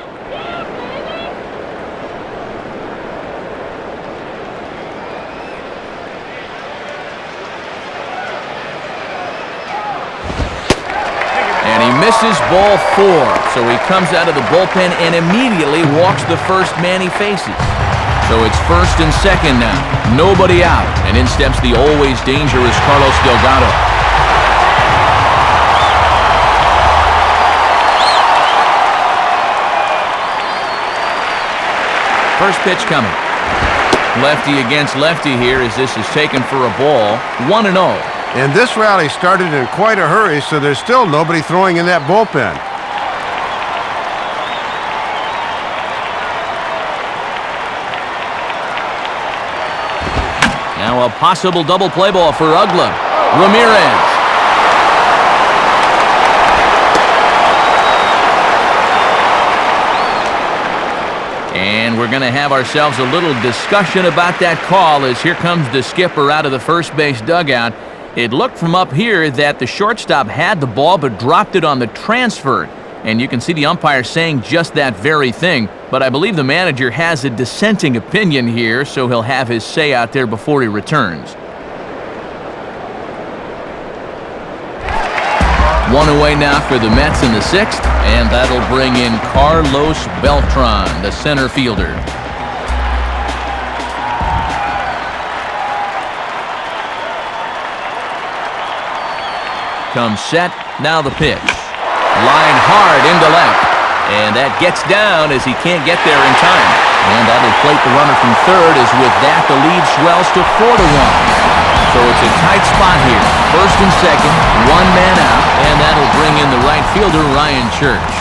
And he misses ball 4, so he comes out of the bullpen and immediately walks the first man he faces. So it's first and second now. Nobody out, and in steps the always dangerous Carlos Delgado. First pitch coming. Lefty against lefty here as this is taken for a ball. 1-0. And this rally started in quite a hurry, so there's still nobody throwing in that bullpen. Now a possible double play ball for Ugla. Ramirez. And we're going to have ourselves a little discussion about that call as here comes the skipper out of the first base dugout. It looked from up here that the shortstop had the ball but dropped it on the transfer. And you can see the umpire saying just that very thing. But I believe the manager has a dissenting opinion here, so he'll have his say out there before he returns. 1 away now for the Mets in the 6th, and that'll bring in Carlos Beltran, the center fielder. Comes set, now the pitch. Line hard into left, and that gets down as he can't get there in time. And that'll plate the runner from third as with that the lead swells to 4-1. So it's a tight spot here. First and second, one man out, and that'll bring in the right fielder, Ryan Church.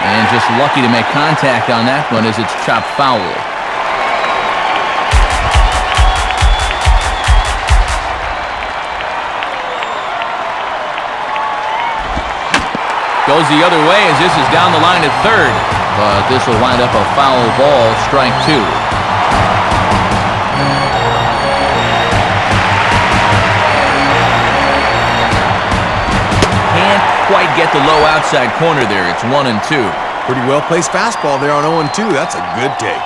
And just lucky to make contact on that one as it's chopped foul. Goes the other way as this is down the line at third. But this will wind up a foul ball, strike 2. Can't quite get the low outside corner there. It's 1-2. Pretty well-placed fastball there on 0-2. That's a good take.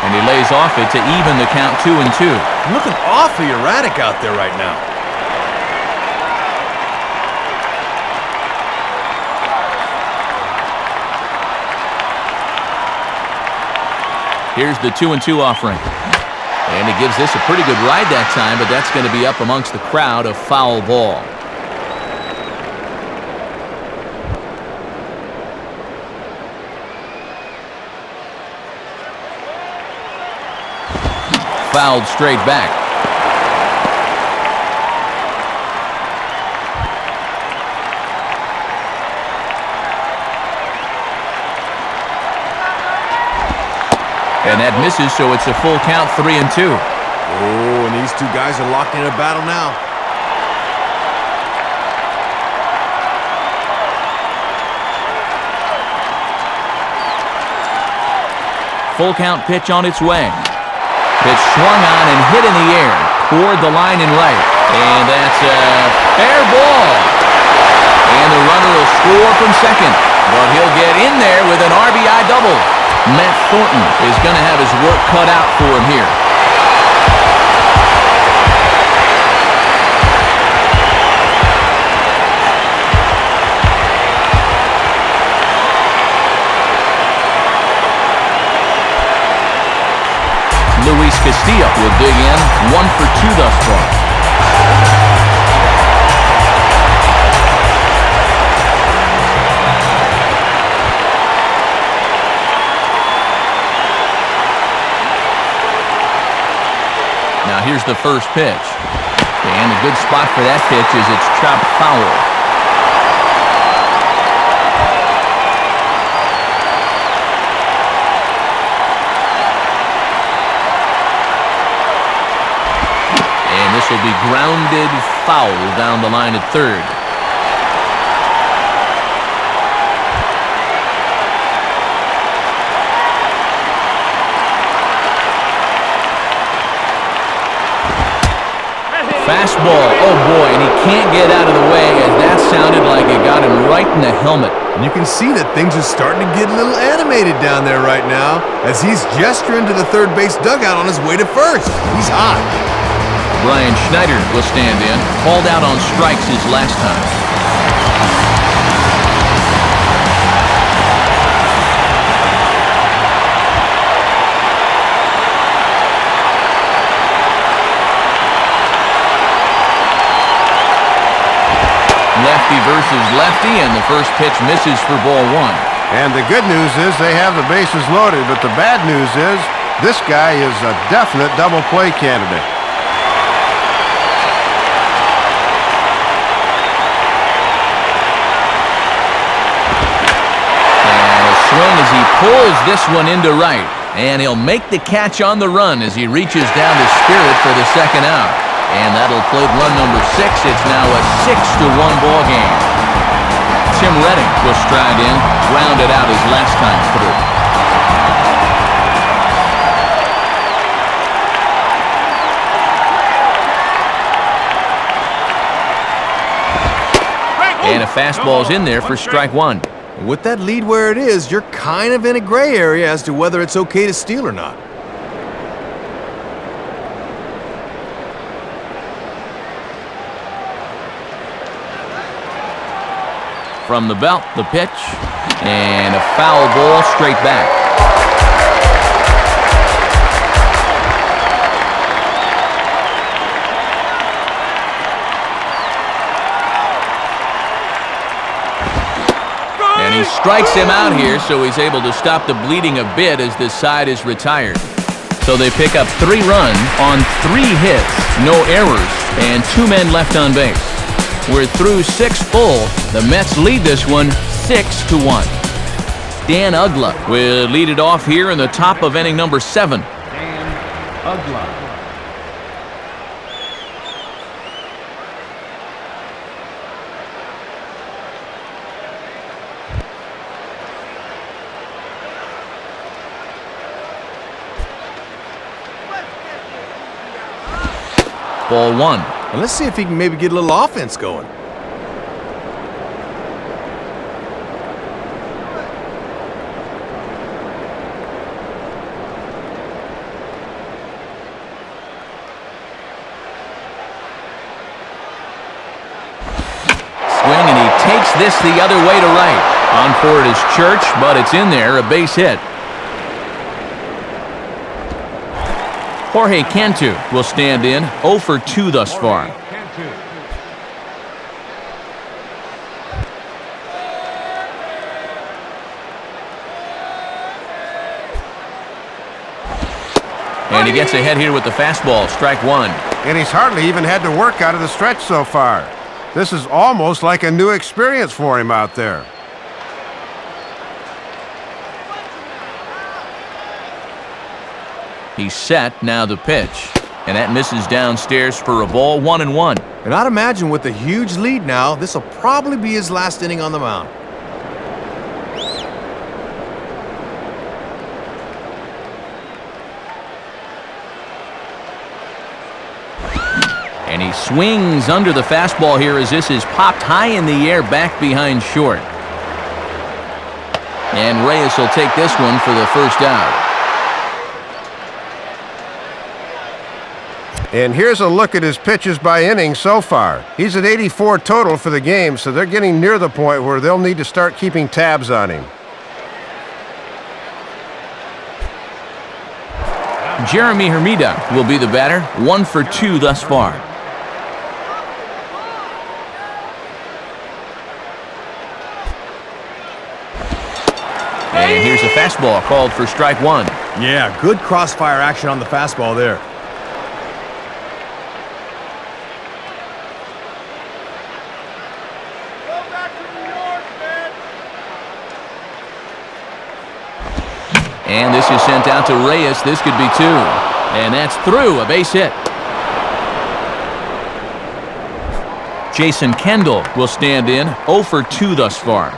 And he lays off it to even the count 2-2. Looking awfully erratic out there right now. Here's the 2-2 offering. And it gives this a pretty good ride that time, but that's going to be up amongst the crowd, a foul ball. Fouled straight back. And that misses, so it's a full count, 3-2. Oh, and these two guys are locked in a battle now. Full count pitch on its way. Pitch swung on and hit in the air toward the line and right. And that's a fair ball. And the runner will score from second. But he'll get in there with an RBI double. Matt Thornton is going to have his work cut out for him here. Luis Castillo will dig in, 1 for 2 thus far. Now here's the first pitch. And a good spot for that pitch is it's chopped foul. This will be grounded foul down the line at third. Fastball, oh boy, and he can't get out of the way as that sounded like it got him right in the helmet. And you can see that things are starting to get a little animated down there right now as he's gesturing to the third base dugout on his way to first. He's hot. Brian Schneider will stand in, called out on strikes his last time. Lefty versus lefty, and the first pitch misses for ball one. And the good news is they have the bases loaded, but the bad news is this guy is a definite double play candidate. And a swing as he pulls this one into right. And he'll make the catch on the run as he reaches down to Spirit for the second out. And that'll plate run number 6. It's now a 6-1 ball game. Tim Redding will stride in, grounded out his last time through. And a fastball's in there for strike one. With that lead where it is, you're kind of in a gray area as to whether it's okay to steal or not. From the belt, the pitch, and a foul ball straight back. And he strikes him out here, so he's able to stop the bleeding a bit as this side is retired. So they pick up 3 runs on 3 hits, no errors, and 2 men left on base. We're through 6 full. The Mets lead this one 6-1. Dan Uggla will lead it off here in the top of inning number 7. Dan Uggla. Ball 1. And let's see if he can maybe get a little offense going. Swing, and he takes this the other way to right. On for it is Church, but it's in there, a base hit. Jorge Cantu will stand in, 0 for 2 thus far. And he gets ahead here with the fastball, strike 1. And he's hardly even had to work out of the stretch so far. This is almost like a new experience for him out there. He's set, now the pitch. And that misses downstairs for a ball, 1-1. And I'd imagine with a huge lead now, this will probably be his last inning on the mound. And he swings under the fastball here as this is popped high in the air back behind short. And Reyes will take this one for the first out. And here's a look at his pitches by inning so far. He's at 84 total for the game, so they're getting near the point where they'll need to start keeping tabs on him. Jeremy Hermida will be the batter, 1 for 2 thus far. And here's a fastball called for strike 1. Yeah, good crossfire action on the fastball there. And this is sent out to Reyes. This could be 2. And that's through, a base hit. Jason Kendall will stand in, 0 for 2 thus far.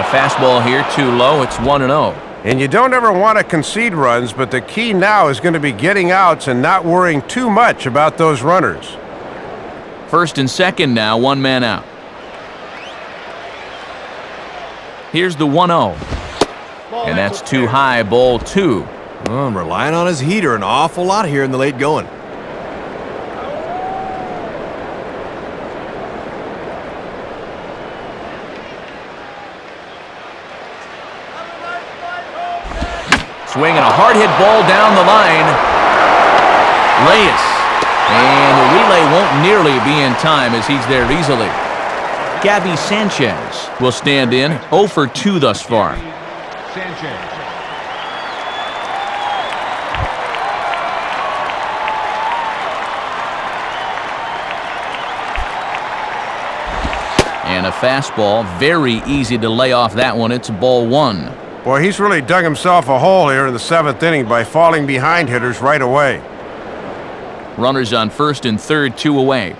fastball here too low. It's 1-0. And you don't ever want to concede runs, but the key now is going to be getting outs and not worrying too much about those runners. First and second now, one man out. Here's the 1-0. And that's too high, ball 2. Oh, I'm relying on his heater an awful lot here in the late going. Swinging a hard hit ball down the line. Reyes. And the relay won't nearly be in time as he's there easily. Gabby Sanchez will stand in, 0 for 2 thus far. Sanchez. And a fastball, very easy to lay off that one. It's ball 1. Boy, he's really dug himself a hole here in the 7th inning by falling behind hitters right away. Runners on first and third, 2 away.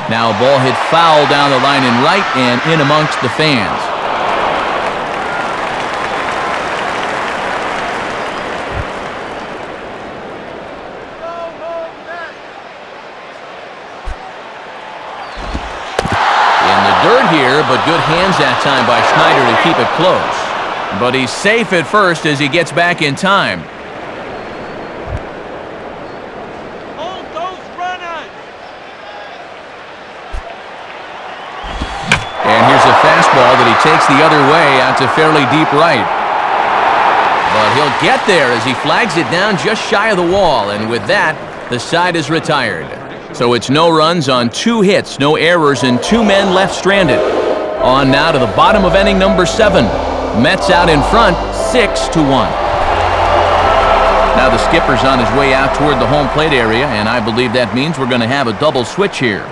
Now a ball hit foul down the line in right and in amongst the fans. Here, but good hands that time by Schneider to keep it close. But he's safe at first as he gets back in time. Hold those runners. And here's a fastball that he takes the other way out to fairly deep right. But he'll get there as he flags it down just shy of the wall, and with that, the side is retired. So it's no runs on 2 hits, no errors, and 2 men left stranded. On now to the bottom of inning number 7. Mets out in front, 6-1. Now the skipper's on his way out toward the home plate area, and I believe that means we're going to have a double switch here.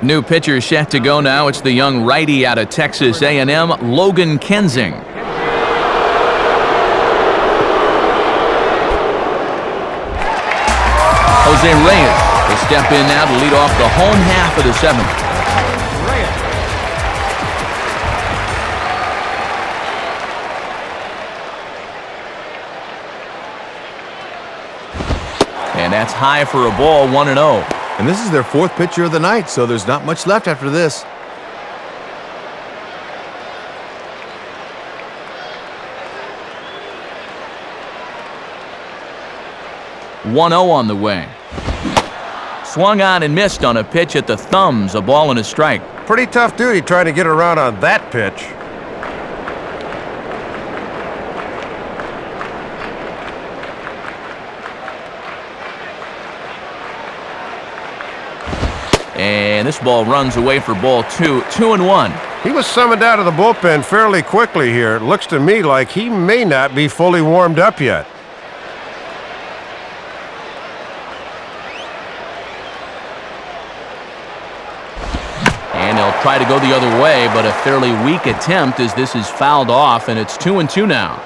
New pitcher set to go now. It's the young righty out of Texas A&M, Logan Kensing. Jose Reyes will step in now to lead off the home half of the 7th. And that's high for a ball, 1-0. And this is their 4th pitcher of the night, so there's not much left after this. .1-0 on the way. Swung on and missed on a pitch at the thumbs, a ball and a strike. Pretty tough duty trying to get around on that pitch. And this ball runs away for ball 2, 2-1. He was summoned out of the bullpen fairly quickly here. It looks to me like he may not be fully warmed up yet. And they'll try to go the other way, but a fairly weak attempt as this is fouled off, and it's 2-2 now.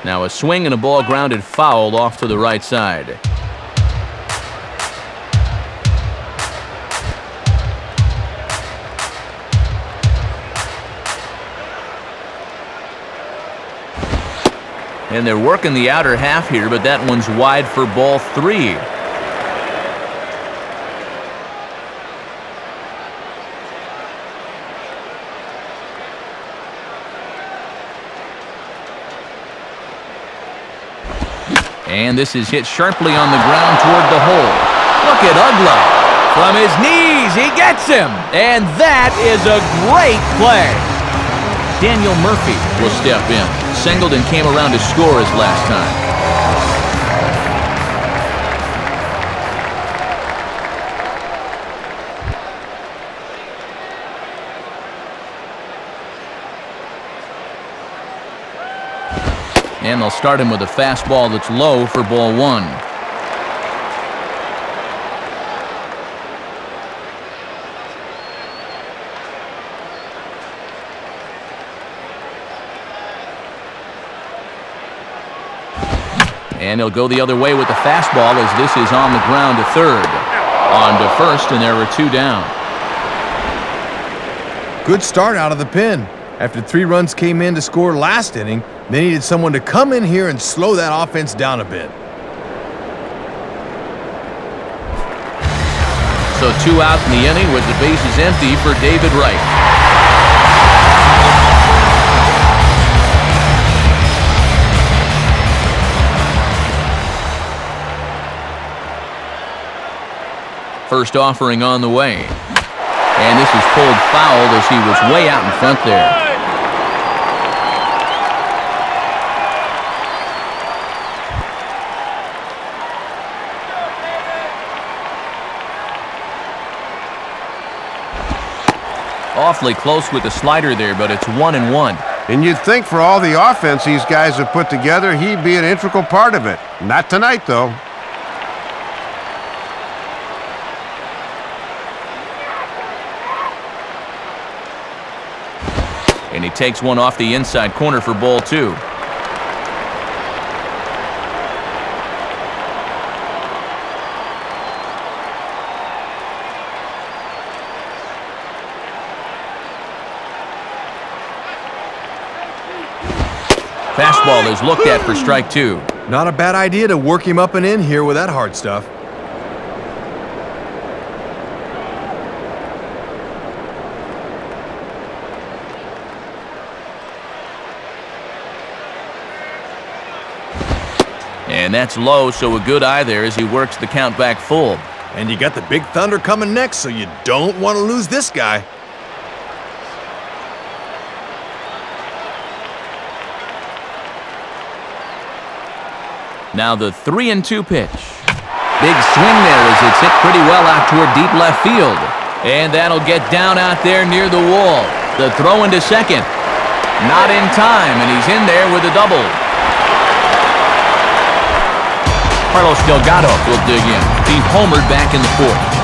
Now a swing and a ball grounded foul off to the right side. And they're working the outer half here, but that one's wide for ball 3. And this is hit sharply on the ground toward the hole. Look at Ugla. From his knees, he gets him. And that is a great play. Daniel Murphy will step in. Singleton came around to score his last time. And they'll start him with a fastball that's low for ball 1. And he'll go the other way with the fastball as this is on the ground to third. On to first, and there are 2 down. Good start out of the pen. After 3 runs came in to score last inning, they needed someone to come in here and slow that offense down a bit. So 2 out in the inning with the bases empty for David Wright. First offering on the way. And this is pulled foul as he was way out in front there. Awfully close with the slider there, but it's 1-1. And you'd think for all the offense these guys have put together, he'd be an integral part of it. Not tonight, though. And he takes one off the inside corner for ball 2. Fastball is looked at for strike 2. Not a bad idea to work him up and in here with that hard stuff. And that's low, so a good eye there as he works the count back full. And you got the Big Thunder coming next, so you don't want to lose this guy. Now the 3-2 pitch. Big swing there as it's hit pretty well out toward deep left field. And that'll get down out there near the wall. The throw into second. Not in time, and he's in there with a double. Carlos Delgado will dig in. He homered back in the 4th.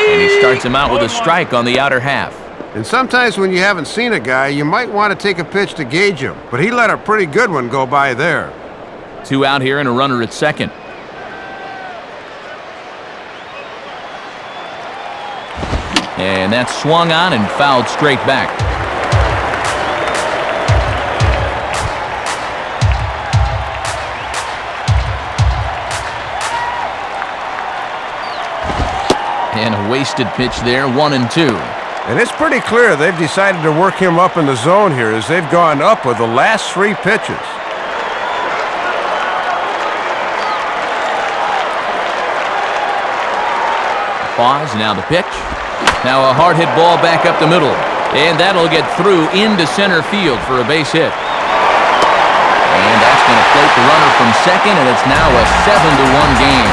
And he starts him out with a strike on the outer half. And sometimes when you haven't seen a guy, you might want to take a pitch to gauge him. But he let a pretty good one go by there. 2 out here and a runner at second. And that's swung on and fouled straight back. And a wasted pitch there, 1-2. And it's pretty clear they've decided to work him up in the zone here as they've gone up with the last 3 pitches. Pause, now the pitch. Now a hard hit ball back up the middle. And that'll get through into center field for a base hit. And that's going to float the runner from second, and it's now a 7-1 game.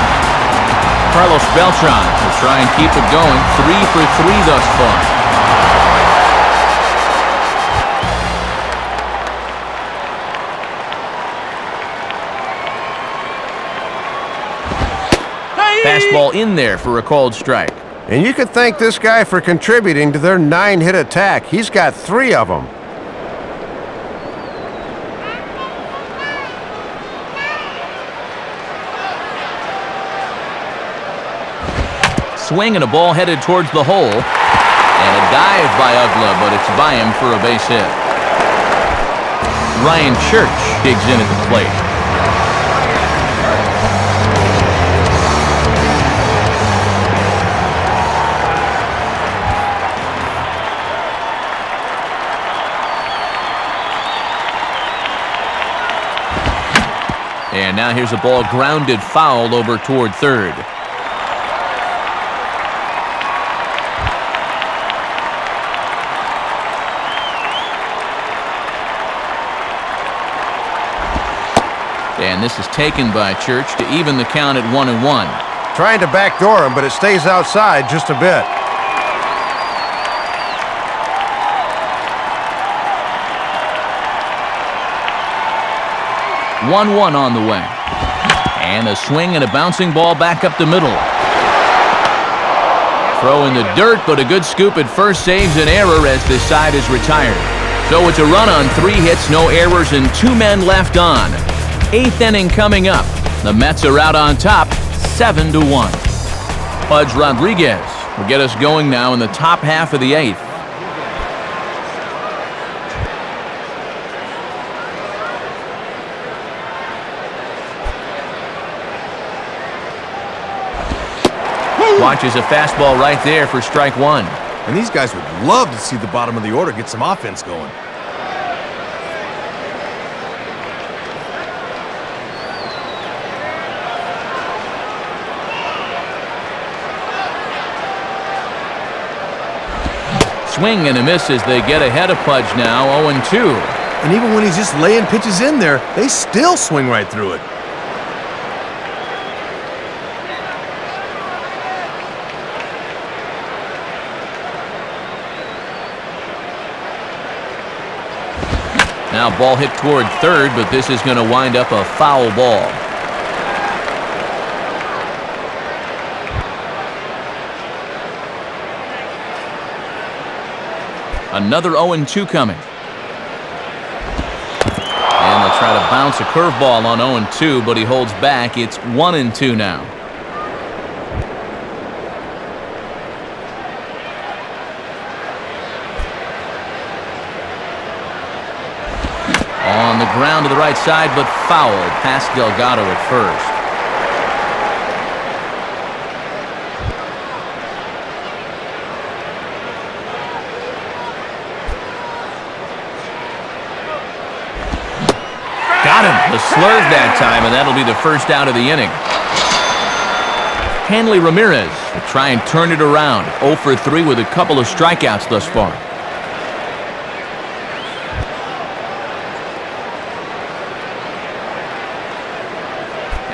Carlos Beltran will try and keep it going. 3 for 3 thus far. Fastball in there for a called strike. And you could thank this guy for contributing to their 9-hit attack. He's got 3 of them. Swing and a ball headed towards the hole. And a dive by Ugla, but it's by him for a base hit. Ryan Church digs in at the plate. And now here's a ball grounded foul over toward third. And this is taken by Church to even the count at 1-1. Trying to backdoor him, but it stays outside just a bit. One 1-1 on the way. And a swing and a bouncing ball back up the middle. Throw in the dirt, but a good scoop at first saves an error as this side is retired. So it's a run on 3 hits, no errors, and 2 men left on. 8th inning coming up. The Mets are out on top, 7-1. Pudge Rodriguez will get us going now in the top half of the 8th. Watches a fastball right there for strike 1. And these guys would love to see the bottom of the order get some offense going. Swing and a miss as they get ahead of Pudge now, 0-2. And even when he's just laying pitches in there, they still swing right through it. Now ball hit toward third, but this is going to wind up a foul ball. Another 0-2 coming. And they'll try to bounce a curveball on 0-2, but he holds back. It's 1-2 now. On the ground to the right side, but foul past Delgado at first. Got him. The slurve that time, and that'll be the first out of the inning. Hanley Ramirez will try and turn it around. 0 for 3 with a couple of strikeouts thus far.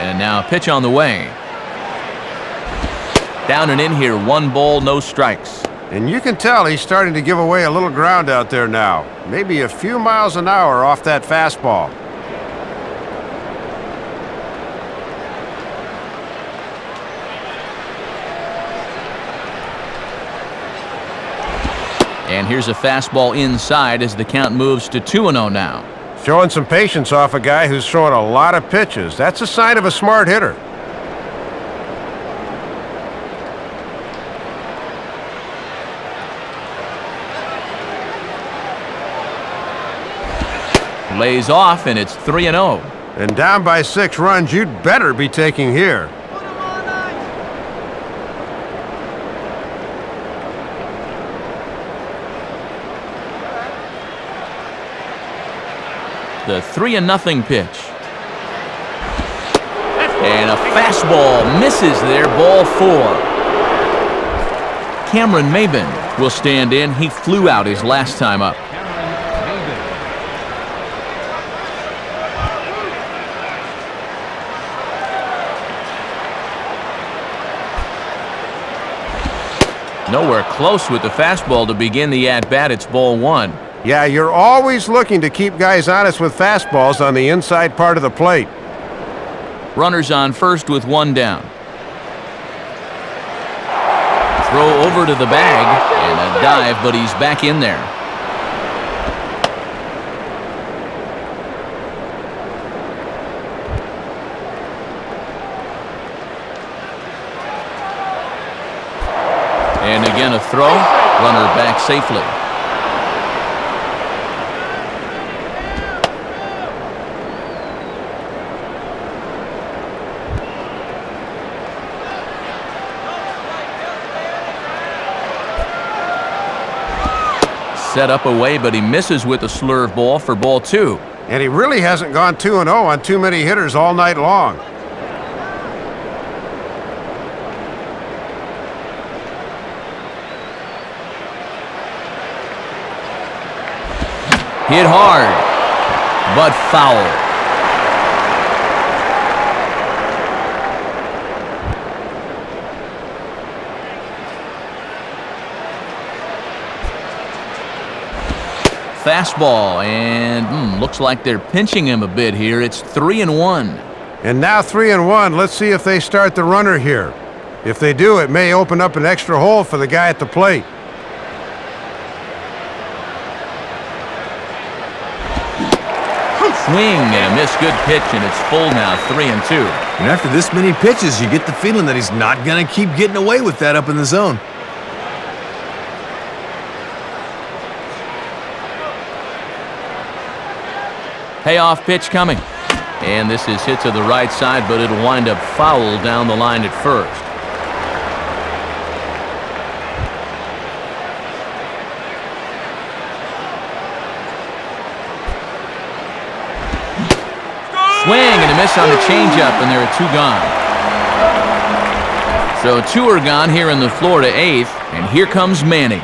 And now a pitch on the way. Down and in here, 1 ball, no strikes. And you can tell he's starting to give away a little ground out there now. Maybe a few miles an hour off that fastball. And here's a fastball inside as the count moves to 2-0 now. Showing some patience off a guy who's throwing a lot of pitches. That's a sign of a smart hitter. Lays off, and it's 3-0. And down by 6 runs, you'd better be taking here. The 3-0 pitch. And a fastball misses there, ball 4. Cameron Maben will stand in. He flew out his last time up. Nowhere close with the fastball to begin the at-bat. It's ball 1. Yeah, you're always looking to keep guys honest with fastballs on the inside part of the plate. Runners on first with 1 down. Throw over to the bag and a dive, but he's back in there. And again a throw, runner back safely. Set up away, but he misses with a slurve ball for ball 2. And he really hasn't gone 2-0 on too many hitters all night long. Hit hard, but foul. Fastball, and looks like they're pinching him a bit here. It's 3-1. And now 3-1. Let's see if they start the runner here. If they do, it may open up an extra hole for the guy at the plate. Swing and a miss. Good pitch, and it's full now, 3-2. And after this many pitches, you get the feeling that he's not going to keep getting away with that up in the zone. Payoff pitch coming. And this is hit to the right side, but it'll wind up foul down the line at first. Swing and a miss on the changeup, and there are 2 gone. So 2 are gone here in the Florida 8th, and here comes Manning.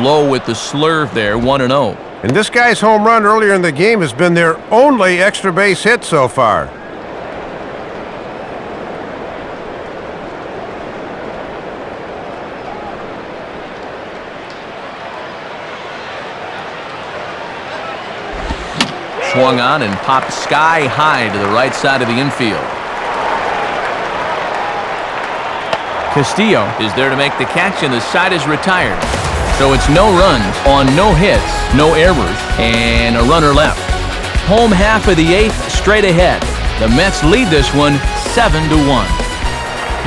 Low with the slurve there, 1-0. And this guy's home run earlier in the game has been their only extra base hit so far. Swung on and popped sky high to the right side of the infield. Castillo is there to make the catch, and the side is retired. So it's no runs on no hits, no errors, and a runner left. Home half of the 8th straight ahead. The Mets lead this one 7-1.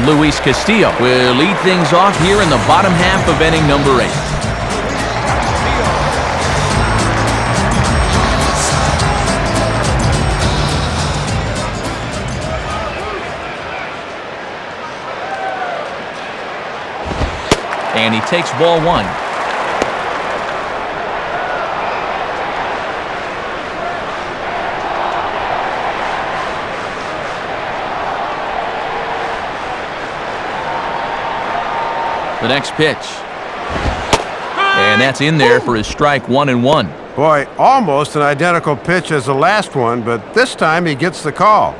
Luis Castillo will lead things off here in the bottom half of inning number 8. And he takes ball 1. The next pitch. And that's in there for his strike, 1-1. Boy, almost an identical pitch as the last one, but this time he gets the call.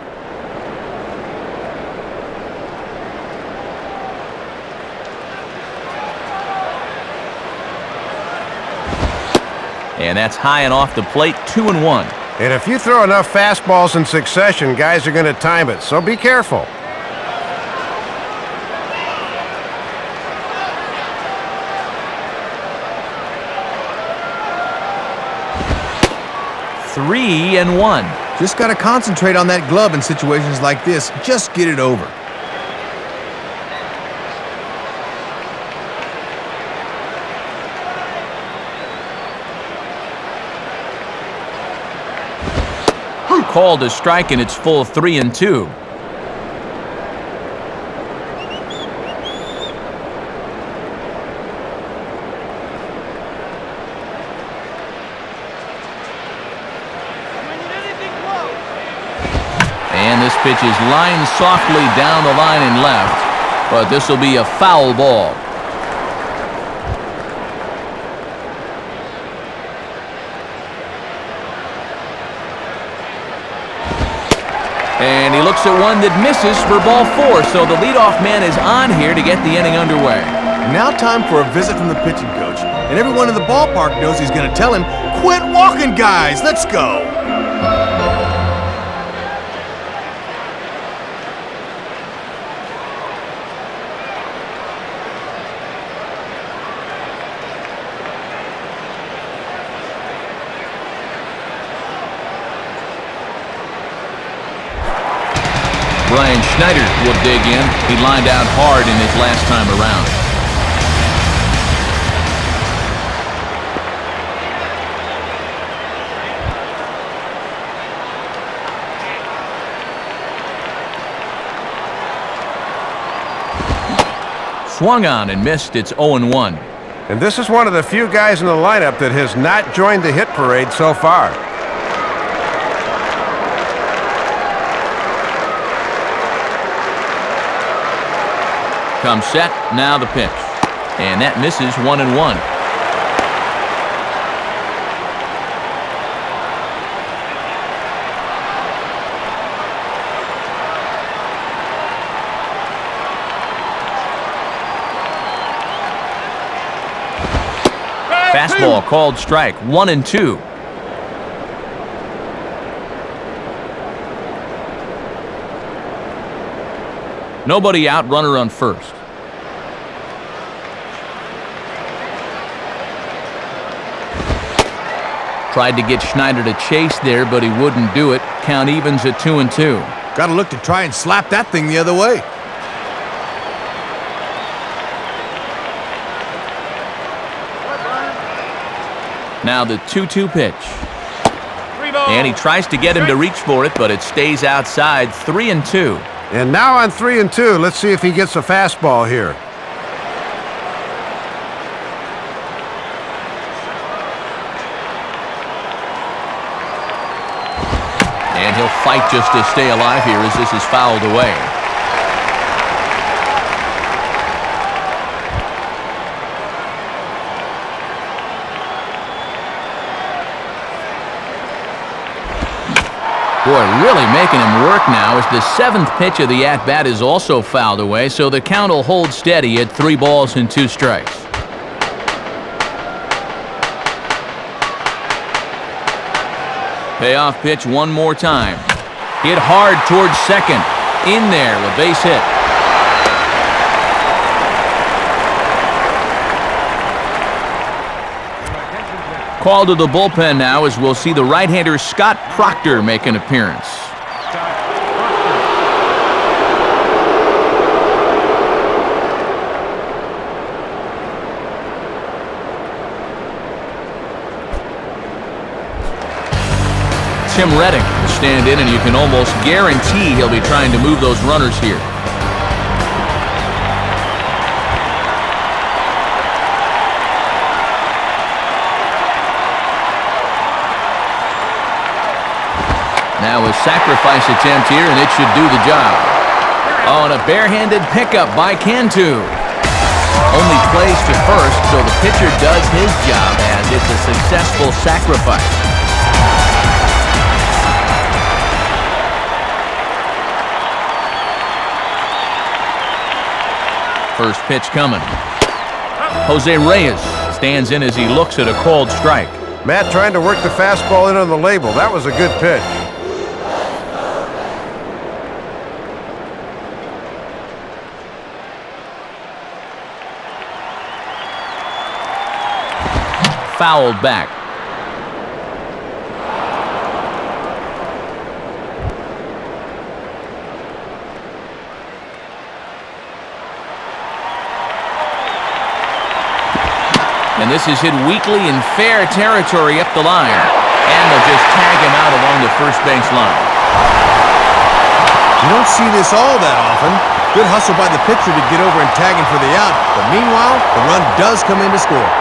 And that's high and off the plate, 2-1. And if you throw enough fastballs in succession, guys are going to time it, so be careful. Three and 1. Just got to concentrate on that glove in situations like this. Just get it over. Called a strike, and it's full 3-2. And this pitch is lined softly down the line and left, but this will be a foul ball. And he looks at one that misses for ball 4, so the leadoff man is on here to get the inning underway. Now time for a visit from the pitching coach. And everyone in the ballpark knows he's going to tell him, "Quit walking, guys, let's go." Brian Schneider will dig in. He lined out hard in his last time around. Swung on and missed. It's 0-1. And this is one of the few guys in the lineup that has not joined the hit parade so far. Comes set, now the pitch. And that misses, 1-1. Fastball called strike, 1-2. Nobody out, runner on first. Tried to get Schneider to chase there, but he wouldn't do it. Count evens at 2-2. Got to look to try and slap that thing the other way. Now the 2-2 pitch. And he tries to get him to reach for it, but it stays outside, 3-2. And now on 3-2, let's see if he gets a fastball here. And he'll fight just to stay alive here as this is fouled away. Boy, really making him work now as the 7th pitch of the at-bat is also fouled away, so the count will hold steady at 3 balls and 2 strikes. Payoff pitch one more time. Hit hard towards second. In there, a base hit. Call to the bullpen now as we'll see the right-hander Scott Proctor make an appearance. Tim Reddick will stand in, and you can almost guarantee he'll be trying to move those runners here. Now a sacrifice attempt here, and it should do the job. Oh, and a barehanded pickup by Cantu. Only plays to first, so the pitcher does his job as it's a successful sacrifice. First pitch coming. Jose Reyes stands in as he looks at a called strike. Matt trying to work the fastball in on the label. That was a good pitch. Fouled back. And this is hit weakly in fair territory up the line. And they'll just tag him out along the first base line. You don't see this all that often. Good hustle by the pitcher to get over and tag him for the out. But meanwhile, the run does come in to score.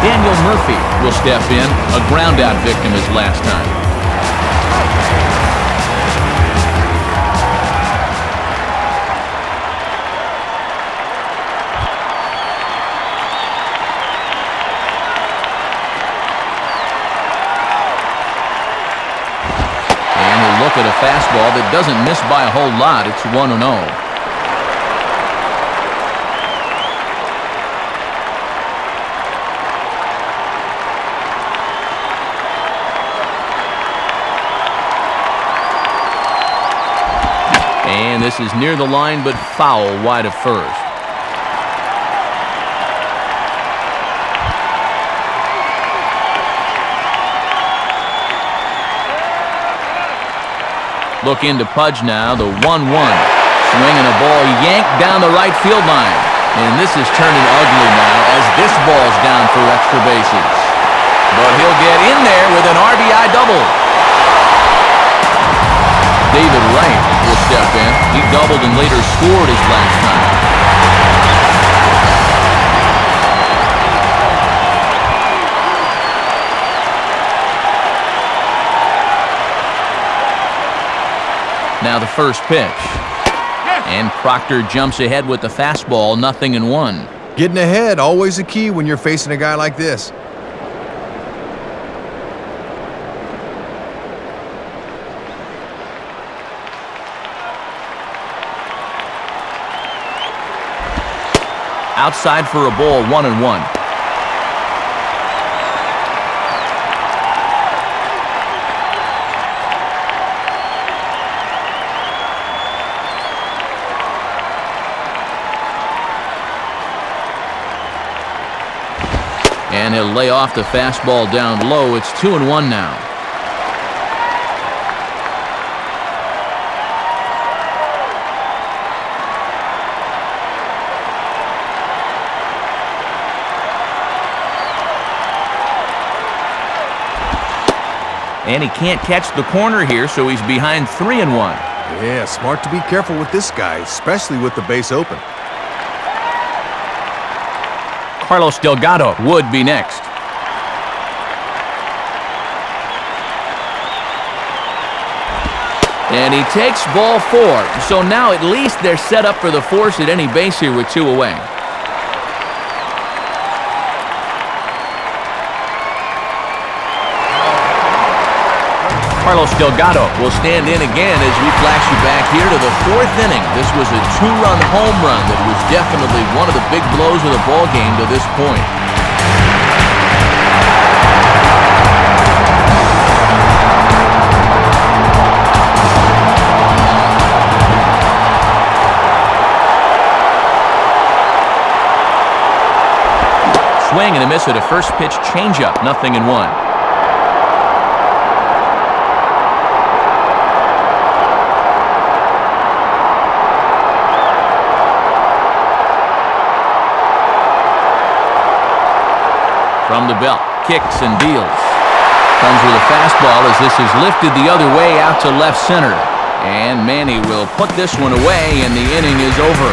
Daniel Murphy will step in, a ground-out victim his last time. And we'll look at a fastball that doesn't miss by a whole lot. It's 1-0. And this is near the line, but foul wide of first. Look into Pudge now, the 1-1. Swinging a ball yanked down the right field line. And this is turning ugly now as this ball's down for extra bases. But he'll get in there with an RBI double. David Wright will step in. He doubled and later scored his last time. Now the first pitch. And Proctor jumps ahead with the fastball, 0-1. Getting ahead, always a key when you're facing a guy like this. Outside for a ball, 1-1. And he'll lay off the fastball down low. It's 2-1 now. And he can't catch the corner here, so he's behind 3-1. Yeah, smart to be careful with this guy, especially with the base open. Carlos Delgado would be next. And he takes ball 4. So now at least they're set up for the force at any base here with 2 away. Carlos Delgado will stand in again as we flash you back here to the 4th inning. This was a 2-run home run that was definitely one of the big blows of the ball game to this point. Swing and a miss at a first pitch changeup, 0-1. From the belt, kicks and deals. Comes with a fastball as this is lifted the other way out to left center. And Manny will put this one away, and the inning is over.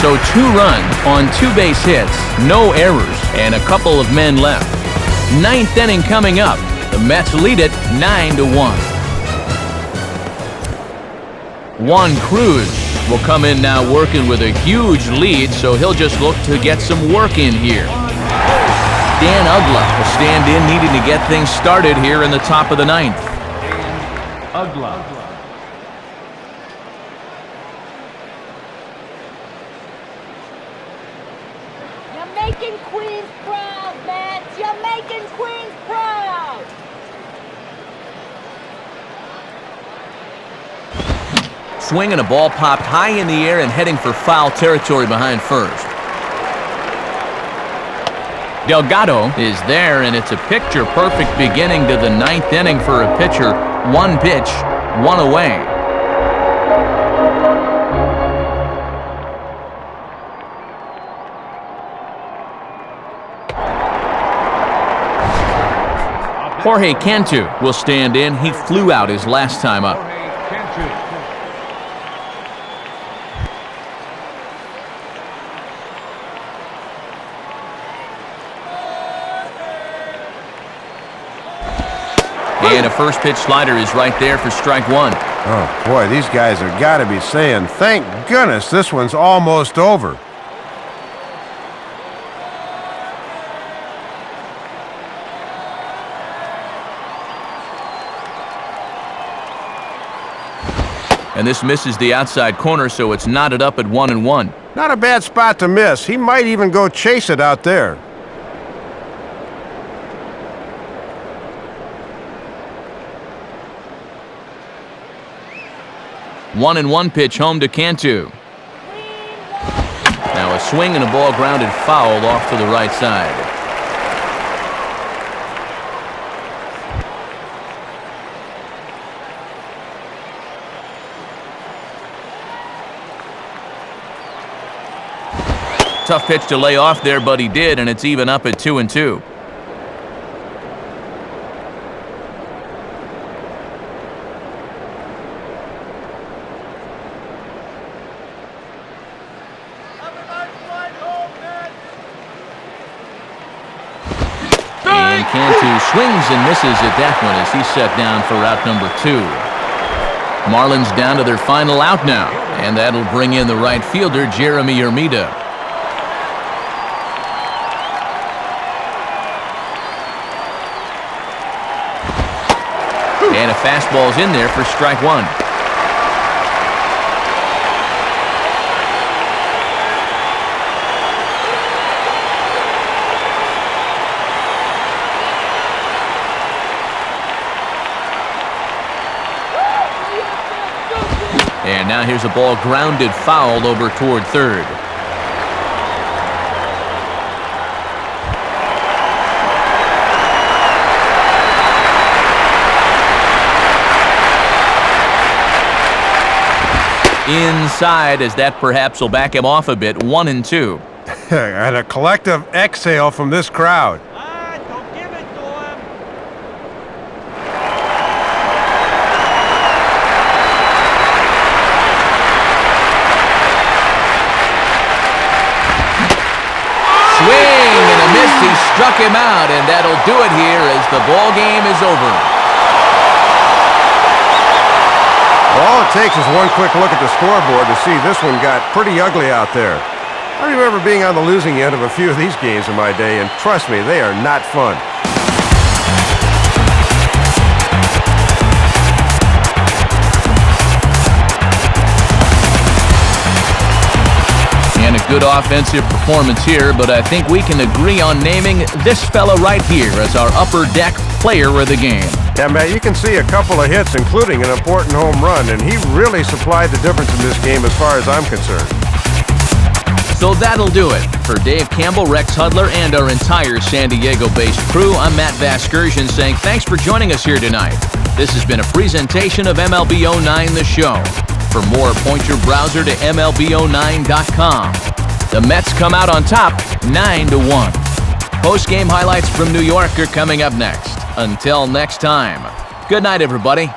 So 2 runs on 2 base hits, no errors, and a couple of men left. 9th inning coming up. The Mets lead it 9-1. Juan Cruz will come in now working with a huge lead, so he'll just look to get some work in here. Dan Uggla will stand in, needing to get things started here in the top of the 9th. Uggla. You're making Queens proud, Mets. You're making Queens proud. Swing and a ball popped high in the air and heading for foul territory behind first. Delgado is there, and it's a picture-perfect beginning to the 9th inning for a pitcher. 1 pitch, 1 away. Jorge Cantu will stand in. He flew out his last time up. And a first pitch slider is right there for strike 1. Oh, boy, these guys have got to be saying, thank goodness this one's almost over. And this misses the outside corner, so it's knotted up at 1-1. Not a bad spot to miss. He might even go chase it out there. One and 1 pitch home to Cantu. Now a swing and a ball grounded foul off to the right side. Tough pitch to lay off there, but he did, and it's even up at 2-2. And Cantu swings and misses at that one as he's set down for out number 2. Marlins down to their final out now, and that'll bring in the right fielder, Jeremy Hermida. And a fastball's in there for strike 1. And now here's a ball grounded foul over toward third. Inside, as that perhaps will back him off a bit. 1-2. And a collective exhale from this crowd. Don't give it to him. Swing and a miss. He struck him out, and that'll do it here as the ball game is over. All it takes is one quick look at the scoreboard to see this one got pretty ugly out there. I remember being on the losing end of a few of these games in my day, and trust me, they are not fun. And a good offensive performance here, but I think we can agree on naming this fella right here as our upper deck player of the game. Yeah, Matt, you can see a couple of hits, including an important home run, and he really supplied the difference in this game as far as I'm concerned. So that'll do it. For Dave Campbell, Rex Hudler, and our entire San Diego-based crew, I'm Matt Vasgersian saying thanks for joining us here tonight. This has been a presentation of MLB 09 The Show. For more, point your browser to MLB09.com. The Mets come out on top, 9-1. Post-game highlights from New York are coming up next. Until next time, good night, everybody.